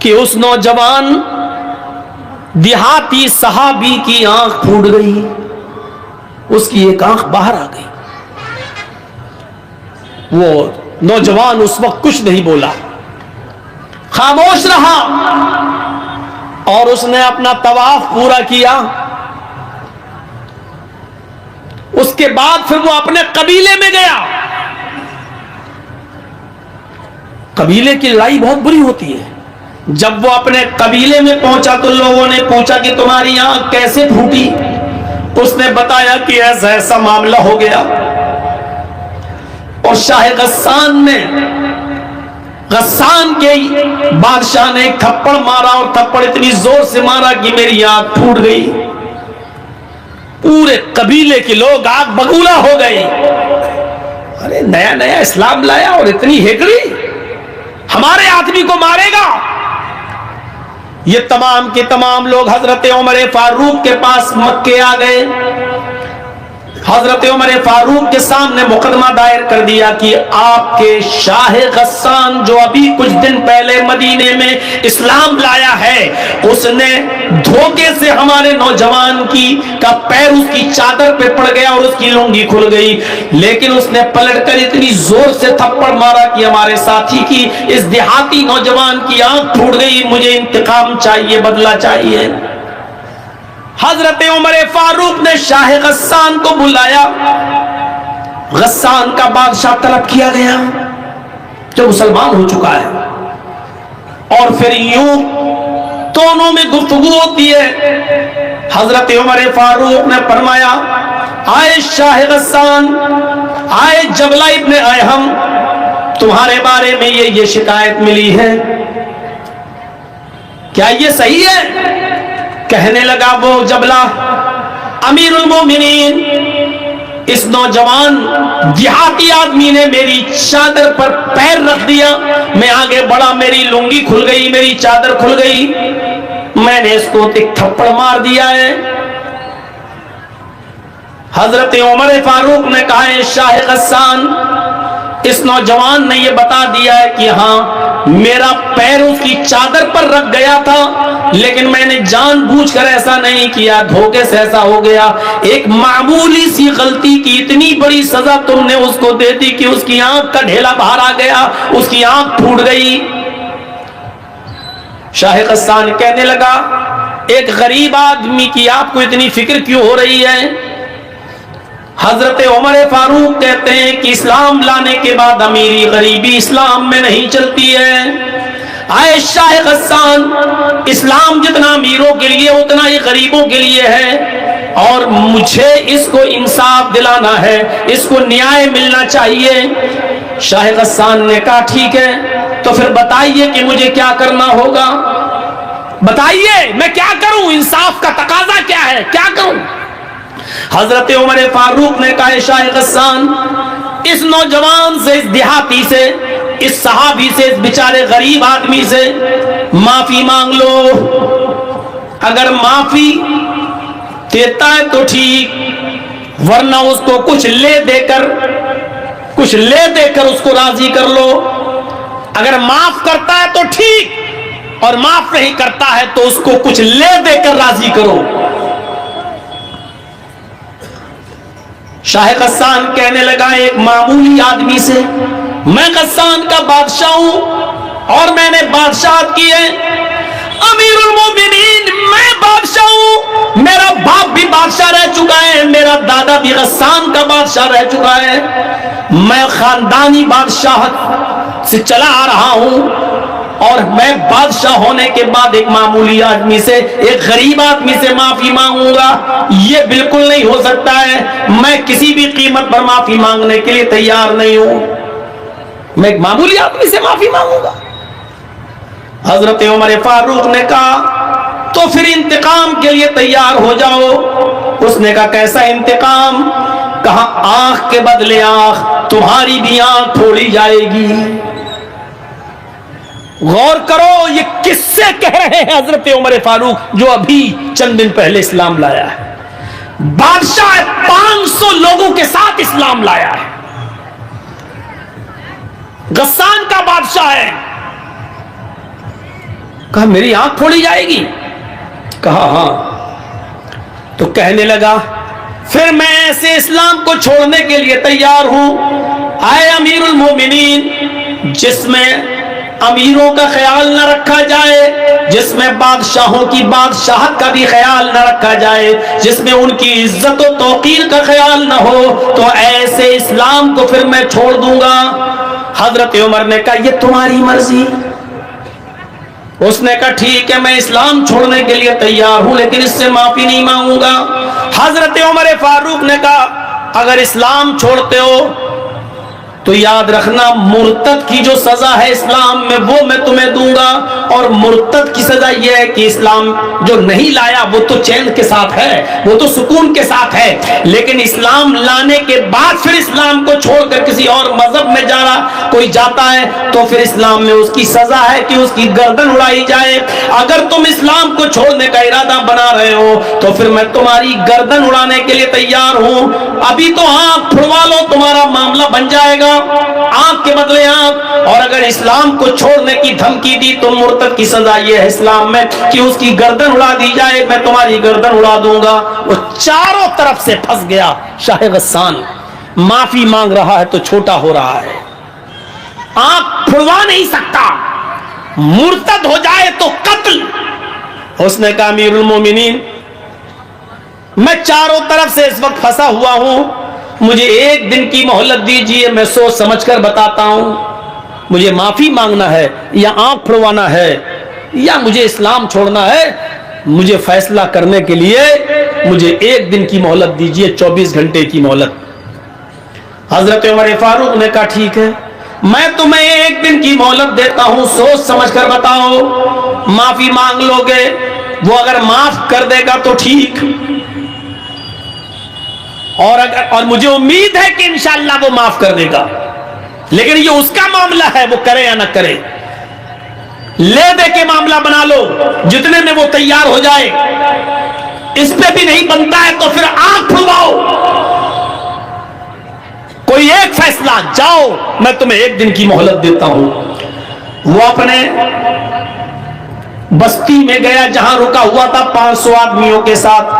کہ اس نوجوان دیہاتی صحابی کی آنکھ پھوٹ گئی، اس کی ایک آنکھ باہر آ گئی. وہ نوجوان اس وقت کچھ نہیں بولا، خاموش رہا، اور اس نے اپنا طواف پورا کیا. اس کے بعد پھر وہ اپنے قبیلے میں گیا. قبیلے کی لڑائی بہت بری ہوتی ہے. جب وہ اپنے قبیلے میں پہنچا تو لوگوں نے پوچھا کہ تمہاری آنکھ کیسے پھوٹی؟ اس نے بتایا کہ ایسا ایسا معاملہ ہو گیا. اور شاہ غسان کے بادشاہ نے ایک تھپڑ مارا، اور تھپڑ اتنی زور سے مارا کہ میری آنکھ پھوٹ گئی. پورے قبیلے کے لوگ آگ بگولا ہو گئے. ارے نیا نیا اسلام لایا اور اتنی ہیکڑی، ہمارے آدمی کو مارے گا. یہ تمام کے تمام لوگ حضرت عمر فاروق کے پاس مکے آ گئے. حضرت عمر فاروق کے سامنے مقدمہ دائر کر دیا کہ آپ کے شاہ غسان جو ابھی کچھ دن پہلے مدینے میں اسلام لایا ہے، اس نے دھوکے سے ہمارے نوجوان کا پیر اس کی چادر پہ پڑ گیا اور اس کی لنگی کھل گئی، لیکن اس نے پلٹ کر اتنی زور سے تھپڑ مارا کہ ہمارے ساتھی کی، اس دیہاتی نوجوان کی آنکھ پھوٹ گئی. مجھے انتقام چاہیے، بدلہ چاہیے. حضرت عمر فاروق نے شاہ غسان کو بلایا. غسان کا بادشاہ طلب کیا گیا جو مسلمان ہو چکا ہے، اور پھر یوں دونوں میں گفتگو ہوتی ہے. حضرت عمر فاروق نے فرمایا، آئے شاہ غسان، آئے جبلہ ابن ایہم، تمہارے بارے میں یہ شکایت ملی ہے، کیا یہ صحیح ہے؟ کہنے لگا وہ جبلہ، امیر المومنین، اس نوجوان دیہاتی آدمی نے میری چادر پر پیر رکھ دیا، میں آگے بڑھا، میری لنگی کھل گئی، میری چادر کھل گئی، میں نے اس کو ایک تھپڑ مار دیا ہے. حضرت عمر فاروق نے کہا ہے شاہ غسان، اس نوجوان نے یہ بتا دیا ہے کہ ہاں میرا پیر اس کی چادر پر رکھ گیا تھا، لیکن میں نے جان بوجھ کر ایسا نہیں کیا، دھوکے سے ایسا ہو گیا. ایک معمولی سی غلطی کی اتنی بڑی سزا تم نے اس کو دے دی کہ اس کی آنکھ کا ڈھیلا باہر آ گیا، اس کی آنکھ پھوٹ گئی. شاہ غسان کہنے لگا، ایک غریب آدمی کی آپ کو اتنی فکر کیوں ہو رہی ہے؟ حضرت عمر فاروق کہتے ہیں کہ اسلام لانے کے بعد امیری غریبی اسلام میں نہیں چلتی ہے. آئے شاہ غسان، اسلام جتنا امیروں کے لیے اتنا ہی غریبوں کے لیے ہے، اور مجھے اس کو انصاف دلانا ہے، اس کو نیائے ملنا چاہیے. شاہ غسان نے کہا ٹھیک ہے، تو پھر بتائیے کہ مجھے کیا کرنا ہوگا، بتائیے میں کیا کروں، انصاف کا تقاضا کیا ہے، کیا کروں؟ حضرت عمر فاروق نے کہا شاہ غسان، اس نوجوان سے، اس دیہاتی سے، اس صحابی سے، اس بیچارے غریب آدمی سے معافی مانگ لو. اگر معافی دیتا ہے تو ٹھیک، ورنہ اس کو کچھ لے دے کر اس کو راضی کر لو. اگر معاف کرتا ہے تو ٹھیک، اور معاف نہیں کرتا ہے تو اس کو کچھ لے دے کر راضی کرو. شاہ غسان کہنے لگا ایک معمولی آدمی سے، میں غسان کا بادشاہ ہوں اور میں نے بادشاہت کی ہے، امیر المومنین میں بادشاہ ہوں، میرا باپ بھی بادشاہ رہ چکا ہے، میرا دادا بھی غسان کا بادشاہ رہ چکا ہے، میں خاندانی بادشاہت سے چلا آ رہا ہوں، اور میں بادشاہ ہونے کے بعد ایک معمولی آدمی سے، ایک غریب آدمی سے معافی مانگوں گا، یہ بالکل نہیں ہو سکتا ہے. میں کسی بھی قیمت پر معافی مانگنے کے لیے تیار نہیں ہوں، میں ایک معمولی آدمی سے معافی مانگوں گا. حضرت عمر فاروق نے کہا تو پھر انتقام کے لیے تیار ہو جاؤ. اس نے کہا کیسا انتقام؟ کہا آنکھ کے بدلے آنکھ، تمہاری بھی آنکھ پھوڑی جائے گی. غور کرو یہ کس سے کہہ رہے ہیں حضرت عمر فاروق جو ابھی چند دن پہلے اسلام لایا ہے. بادشاہ 500 لوگوں کے ساتھ اسلام لایا ہے، غسان کا بادشاہ ہے. کہا میری آنکھ پھوڑی جائے گی؟ کہا ہاں. تو کہنے لگا پھر میں ایسے اسلام کو چھوڑنے کے لیے تیار ہوں اے امیر المومنین جس میں امیروں کا خیال نہ رکھا جائے، جس میں بادشاہوں کی بادشاہت کا بھی خیال نہ رکھا جائے، جس میں ان کی عزت و توقیر کا خیال نہ ہو، تو ایسے اسلام کو پھر میں چھوڑ دوں گا. حضرت عمر نے کہا یہ تمہاری مرضی. اس نے کہا ٹھیک ہے میں اسلام چھوڑنے کے لیے تیار ہوں لیکن اس سے معافی نہیں مانگوں گا. حضرت عمر فاروق نے کہا اگر اسلام چھوڑتے ہو تو یاد رکھنا مرتد کی جو سزا ہے اسلام میں وہ میں تمہیں دوں گا، اور مرتد کی سزا یہ ہے کہ اسلام جو نہیں لایا وہ تو چین کے ساتھ ہے، وہ تو سکون کے ساتھ ہے، لیکن اسلام لانے کے بعد پھر اسلام کو چھوڑ کر کسی اور مذہب میں کوئی جاتا ہے تو پھر اسلام میں اس کی سزا ہے کہ اس کی گردن اڑائی جائے. اگر تم اسلام کو چھوڑنے کا ارادہ بنا رہے ہو تو پھر میں تمہاری گردن اڑانے کے لیے تیار ہوں. ابھی تو آنکھ پھڑوا لو تمہارا معاملہ بن جائے گا، آنکھ کے بدلے آنکھ. اور اگر اسلام کو چھوڑنے کی دھمکی دی تو مرتد کی سزا یہ ہے اسلام میں کہ اس کی گردن اڑا دی جائے، میں تمہاری گردن اڑا دوں گا. وہ چاروں طرف سے پھنس گیا. شاہ غسان معافی مانگ رہا ہے تو چھوٹا ہو رہا ہے، آنکھ پھڑوا نہیں سکتا، مرتد ہو جائے تو قتل. اس نے کہا امیر المومنین میں چاروں طرف سے اس وقت پھنسا ہوا ہوں، مجھے ایک دن کی مہلت دیجیے، میں سوچ سمجھ کر بتاتا ہوں مجھے معافی مانگنا ہے یا آنکھ پھڑوانا ہے یا مجھے اسلام چھوڑنا ہے. مجھے فیصلہ کرنے کے لیے مجھے ایک دن کی مہلت دیجیے، 24 گھنٹے کی مہلت. حضرت عمر فاروق نے کہا ٹھیک ہے میں تمہیں ایک دن کی مہلت دیتا ہوں، سوچ سمجھ کر بتاؤ. معافی مانگ لو گے، وہ اگر معاف کر دے گا تو ٹھیک، اور مجھے امید ہے کہ انشاءاللہ وہ معاف کر دے گا، لیکن یہ اس کا معاملہ ہے وہ کرے یا نہ کرے. لے دے کے معاملہ بنا لو، جتنے میں وہ تیار ہو جائے. اس پہ بھی نہیں بنتا ہے تو پھر آنکھ پھڑواؤ. کوئی ایک فیصلہ، جاؤ میں تمہیں ایک دن کی مہلت دیتا ہوں. وہ اپنے بستی میں گیا جہاں رکا ہوا تھا 500 آدمیوں کے ساتھ،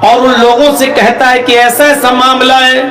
اور ان لوگوں سے کہتا ہے کہ ایسا ایسا معاملہ ہے،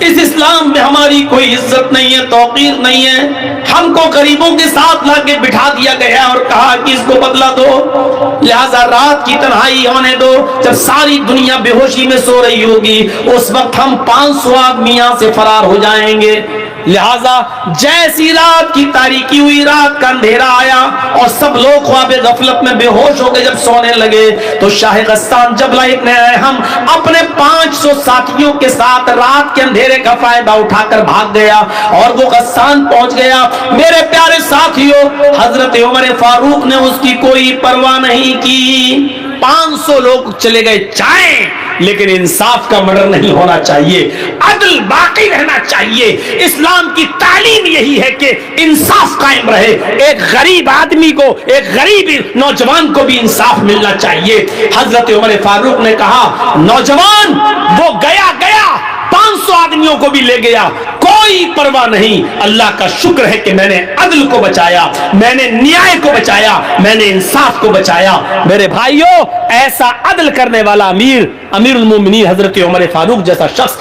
اس اسلام میں ہماری کوئی عزت نہیں ہے، توقیر نہیں ہے، ہم کو غریبوں کے ساتھ لا کے بٹھا دیا گیا اور کہا کہ اس کو بدلہ دو، لہذا رات کی تنہائی ہونے دو، جب ساری دنیا بے ہوشی میں سو رہی ہوگی اس وقت ہم 500 آدمی یہاں سے فرار ہو جائیں گے. لہذا جیسی رات کی تاریکی ہوئی، رات کا اندھیرا آیا اور سب لوگ خواب غفلت میں بے ہوش ہو گئے. جب سونے لگے تو شاہ غسان جبلہ ابن ارحم اپنے 500 ساتھیوں کے ساتھ رات کے اندھیرے کا فائدہ اٹھا کر بھاگ گیا اور وہ غسان پہنچ گیا. میرے پیارے ساتھیوں، حضرت عمر فاروق نے اس کی کوئی پرواہ نہیں کی. 500 لوگ چلے گئے چاہیں، لیکن انصاف کا مرڈر نہیں ہونا چاہیے، عدل باقی رہنا چاہیے. اسلام کی تعلیم یہی ہے کہ انصاف قائم رہے. ایک غریب آدمی کو، ایک غریب نوجوان کو بھی انصاف ملنا چاہیے. حضرت عمر فاروق نے کہا نوجوان وہ گیا 500 آدمیوں کو بھی لے گیا، کوئی پرواہ نہیں. اللہ کا شکر ہے کہ میں نے عدل کو بچایا، میں نے نیائے کو بچایا، میں نے انصاف کو بچایا. میرے بھائیوں، ایسا عدل کرنے والا امیر المومنین حضرت عمر فاروق جیسا شخص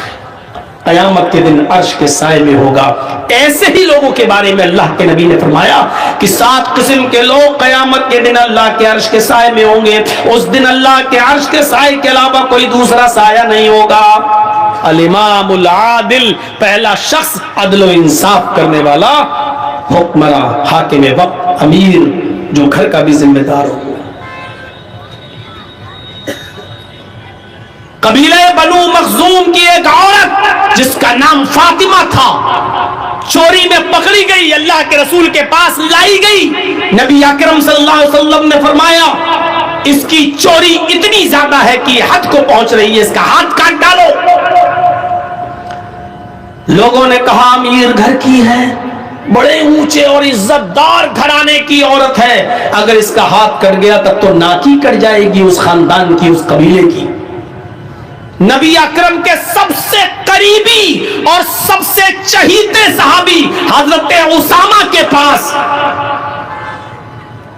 قیامت کے دن عرش کے سائے میں ہوگا. ایسے ہی لوگوں کے بارے میں اللہ کے نبی نے فرمایا کہ 7 قسم کے لوگ قیامت کے دن اللہ کے عرش کے سائے میں ہوں گے. اس دن اللہ کے عرش کے سائے کے علاوہ کوئی دوسرا سایہ نہیں ہوگا. الامام العادل، پہلا شخص عدل و انصاف کرنے والا، حکمراں، حاکم وقت، امیر جو گھر کا بھی ذمہ دار ہو. قبیلہ بنو مخزوم کی ایک عورت جس کا نام فاطمہ تھا چوری میں پکڑی گئی، اللہ کے رسول کے پاس لائی گئی. نبی اکرم صلی اللہ علیہ وسلم نے فرمایا اس کی چوری اتنی زیادہ ہے کہ حد کو پہنچ رہی ہے، اس کا ہاتھ کاٹ ڈالو. لوگوں نے کہا امیر گھر کی ہے، بڑے اونچے اور عزت دار گھرانے کی عورت ہے، اگر اس کا ہاتھ کٹ گیا تب تو ناک ہی کٹ جائے گی اس خاندان کی، اس قبیلے کی. نبی اکرم کے سب سے قریبی اور سب سے چہیتے صحابی حضرت اسامہ کے پاس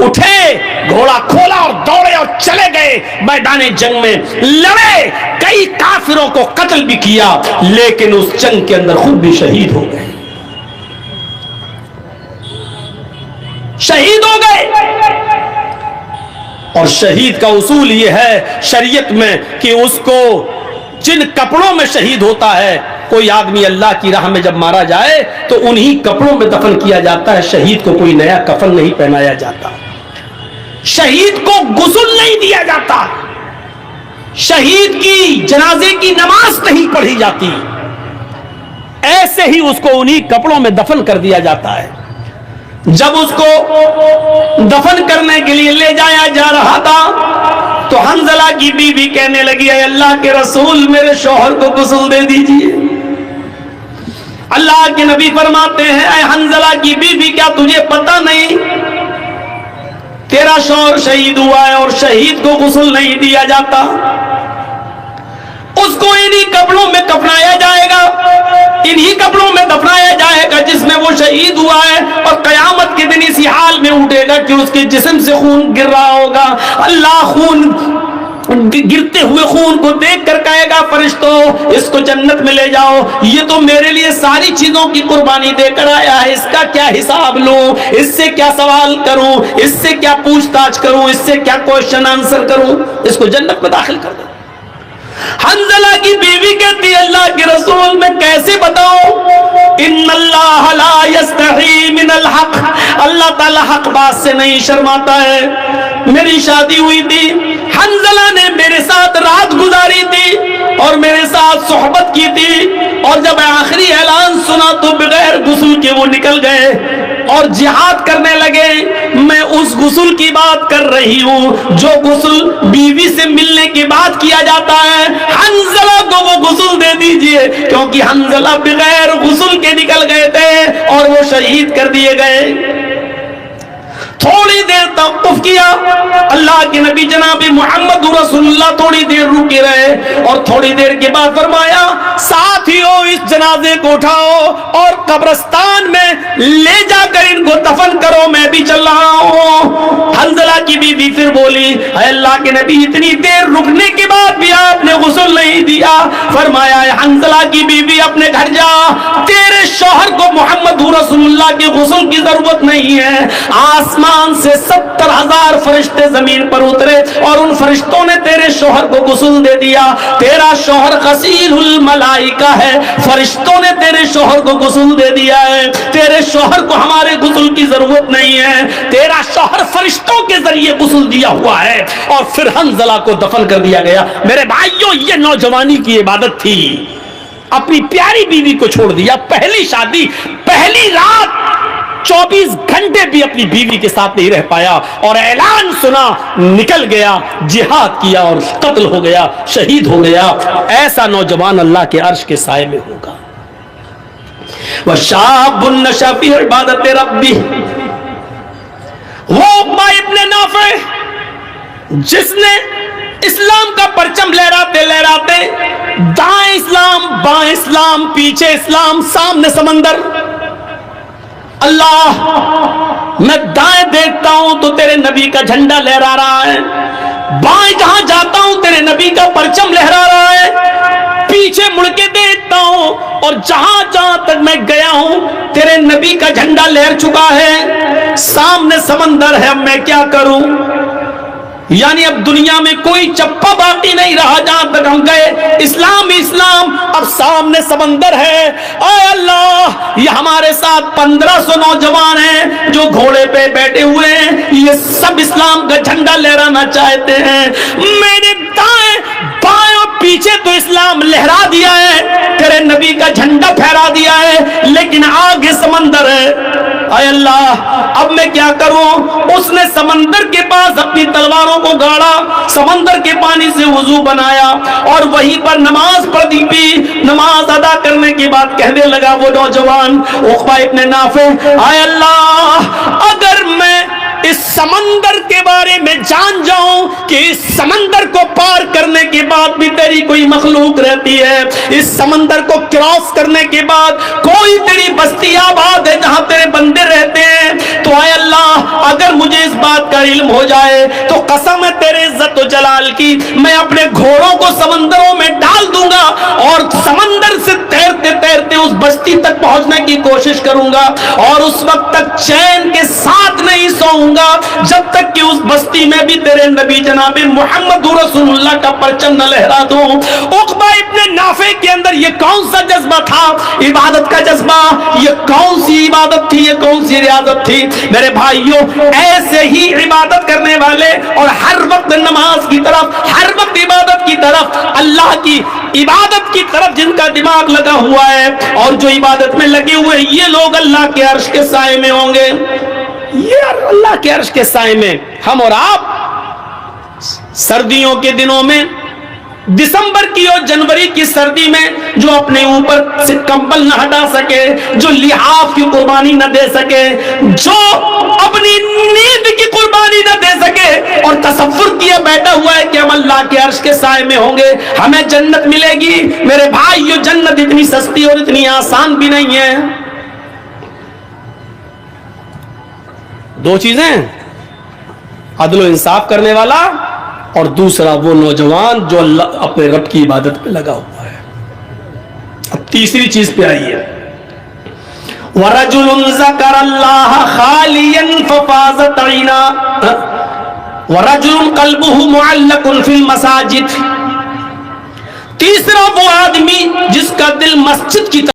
اٹھے, گھوڑا کھولا اور دوڑے اور چلے گئے میدان جنگ میں, لڑے, کئی کافروں کو قتل بھی کیا, لیکن اس جنگ کے اندر خود بھی شہید ہو گئے, شہید ہو گئے. اور شہید کا اصول یہ ہے شریعت میں کہ اس کو جن کپڑوں میں شہید ہوتا ہے, کوئی آدمی اللہ کی راہ میں جب مارا جائے تو انہی کپڑوں میں دفن کیا جاتا ہے, شہید کو کوئی نیا کفن نہیں پہنایا جاتا, شہید کو غسل نہیں دیا جاتا, شہید کی جنازے کی نماز نہیں پڑھی جاتی, ایسے ہی اس کو انہی کپڑوں میں دفن کر دیا جاتا ہے. جب اس کو دفن کرنے کے لیے لے جایا جا رہا تھا تو حنظلہ کی بیوی کہنے لگی, اے اللہ کے رسول میرے شوہر کو غسل دے دیجئے. اللہ کے نبی فرماتے ہیں, اے حنظلہ کی بیوی کیا تجھے پتہ نہیں تیرا شوہر شہید ہوا ہے اور شہید کو غسل نہیں دیا جاتا, اس کو انہی کپڑوں میں کفنایا جائے گا, انہی کپڑوں میں دفنایا جائے گا جس میں وہ شہید ہوا ہے, اور قیامت کے دن اسی حال میں اٹھے گا کہ اس کے جسم سے خون گر رہا ہوگا. اللہ خون, گرتے ہوئے خون کو دیکھ کر کہے گا, فرشتوں اس کو جنت میں لے جاؤ, یہ تو میرے لیے ساری چیزوں کی قربانی دے کر آیا ہے, اس کا کیا حساب لوں, اس سے کیا سوال کروں, اس سے کیا پوچھ تاچھ کروں, اس سے کیا کوشچن آنسر کروں, اس کو جنت میں داخل کر دو. حنظلہ کی بیوی کہتی ہے, اللہ کے رسول میں کیسے بتاؤں, ان اللہ لا یستحی من الحق, اللہ تعالی حق بات سے نہیں شرماتا ہے. میری شادی ہوئی تھی, حنظلہ نے میرے ساتھ رات گزاری تھی اور میرے ساتھ صحبت کی تھی, اور جب آخری اعلان سنا تو بغیر غسل کے وہ نکل گئے اور جہاد کرنے لگے. میں اس غسل کی بات کر رہی ہوں جو غسل بیوی سے ملنے کے بعد کیا جاتا ہے. حنظلہ کو وہ غسل دے دیجئے, کیونکہ حنظلہ بغیر غسل کے نکل گئے تھے اور وہ شہید کر دیے گئے. تھوڑی دیر توقف کیا, اللہ کے نبی جناب محمد رسول اللہ تھوڑی دیر رکے رہے اور تھوڑی دیر کے بعد فرمایا, ساتھیو اس جنازے کو اٹھاؤ اور قبرستان میں لے جا کر ان کو دفن کرو, میں بھی چل رہا ہوں. حنظلہ کی بیوی پھر بولی, اے اللہ کے نبی اتنی دیر رکنے کے بعد بھی آپ نے غسل نہیں دیا. فرمایا, اے حنظلہ کی بیوی اپنے گھر جا, تیرے شوہر کو محمد رسول اللہ کے غسل کی ضرورت نہیں ہے. آسمان سے 70,000 فرشتے زمین پر اترے اور ان فرشتوں نے تیرے شوہر کو غسل دے دیا. تیرا شوہر غسیل الملائکہ ہے, فرشتوں نے تیرے شوہر کو غسل دے دیا ہے. تیرے شوہر کو ہمارے غسل کی ضرورت نہیں ہے, تیرا شوہر فرشتوں کے ذریعے غسل دیا ہوا ہے. اور پھر حنظلہ کو دفن کر دیا گیا. میرے بھائیوں, یہ نوجوانی کی عبادت تھی, اپنی پیاری بیوی کو چھوڑ دیا, پہلی شادی, پہلی رات, 24 گھنٹے بھی اپنی بیوی کے ساتھ نہیں رہ پایا, اور اعلان سنا, نکل گیا, جہاد کیا اور قتل ہو گیا, شہید ہو گیا. ایسا نوجوان اللہ کے عرش کے سائے میں ہوگا. وَشَابٌ نَشَأَ فِي عِبَادَةِ رَبِّهِ, وہ عقبہ ابن نافع جس نے اسلام کا پرچم لہراتے لہراتے, دائیں اسلام بائیں اسلام, پیچھے اسلام, سامنے سمندر, اللہ میں دائیں دیکھتا ہوں تو تیرے نبی کا جھنڈا لہرا رہا ہے, بائیں جہاں جاتا ہوں تیرے نبی کا پرچم لہرا رہا ہے, پیچھے مڑ کے دیکھتا ہوں اور جہاں جہاں تک میں گیا ہوں تیرے نبی کا جھنڈا لہر چکا ہے, سامنے سمندر ہے, اب میں کیا کروں. یعنی اب دنیا میں کوئی چپا باقی نہیں رہا جہاں تک ہم گئے, اسلام اسلام, اب سامنے سمندر ہے. اے اللہ, یہ ہمارے ساتھ 1500 نوجوان ہیں جو گھوڑے پہ بیٹھے ہوئے ہیں, یہ سب اسلام کا جھنڈا لہرانا چاہتے ہیں. میں نے دائیں بائیں اور پیچھے تو اسلام لہرا دیا ہے, تیرے نبی کا جھنڈا پھہرا دیا ہے, لیکن آگے سمندر ہے. اے اللہ, اب میں کیا کروں. اس نے سمندر کے پاس اپنی تلواروں کو گاڑا, سمندر کے پانی سے وضو بنایا اور وہیں پر نماز پڑھی بھی. نماز ادا کرنے کے بعد کہنے لگا وہ نوجوان عقبہ ابن نافع, اے اللہ, اگر میں اس سمندر کے بارے میں جان جاؤں کہ اس سمندر کو پار کرنے کے بعد بھی تیری کوئی مخلوق رہتی ہے, اس سمندر کو کراس کرنے کے بعد کوئی تیری بستی آباد ہے جہاں تیرے بندے رہتے ہیں, تو اے اللہ, اگر مجھے اس بات کا علم ہو جائے تو قسم ہے تیرے عزت و جلال کی، میں اپنے گھوڑوں کو سمندروں میں ڈال دوں گا اور سمندر سے تیرتے تیرتے اس بستی تک پہنچنے کی کوشش کروں گا، اور اس وقت تک چین کے ساتھ نہیں سوؤں گا جب تک کہ اس بستی میں بھی تیرے نبی جناب محمد رسول اللہ کا پرچم نہ لہرا دوں۔ عقبہ ابن نافع کے اندر یہ کون سا جذبہ تھا؟ عبادت کا جذبہ۔ یہ کون سی عبادت تھی؟ یہ کون سی ریاضت تھی؟ میرے بھائیوں، ایسے ہی عبادت کرنے والے اور ہر وقت نماز کی طرف، ہر وقت عبادت کی طرف، اللہ کی عبادت کی طرف جن کا دماغ لگا ہوا ہے اور جو عبادت میں لگے ہوئے، یہ لوگ اللہ کے عرش کے سائے میں ہوں گے۔ یہ اللہ کے عرش کے سائے میں ہم اور آپ سردیوں کے دنوں میں، دسمبر کی اور جنوری کی سردی میں جو اپنے اوپر سے کمبل نہ ہٹا سکے، جو لحاف کی قربانی نہ دے سکے، جو اپنی نیند کی قربانی نہ دے سکے اور تصور کیا بیٹھا ہوا ہے کہ ہم اللہ کے عرش کے سائے میں ہوں گے، ہمیں جنت ملے گی، میرے بھائی یہ جنت اتنی سستی اور اتنی آسان بھی نہیں ہے۔ دو چیزیں، عدل و انصاف کرنے والا اور دوسرا وہ نوجوان جو اللہ اپنے رب کی عبادت پہ لگا ہوا ہے۔ اب تیسری چیز پہ آئیے، وَرَجُلٌ ذَكَرَ اللَّهَ خَالِيًا فَفَاضَتْ عَيْنَاهُ وَرَجُلٌ قَلْبُهُ مُعَلَّقٌ فِي الْمَسَاجِدِ۔ تیسرا وہ آدمی جس کا دل مسجد کی طرف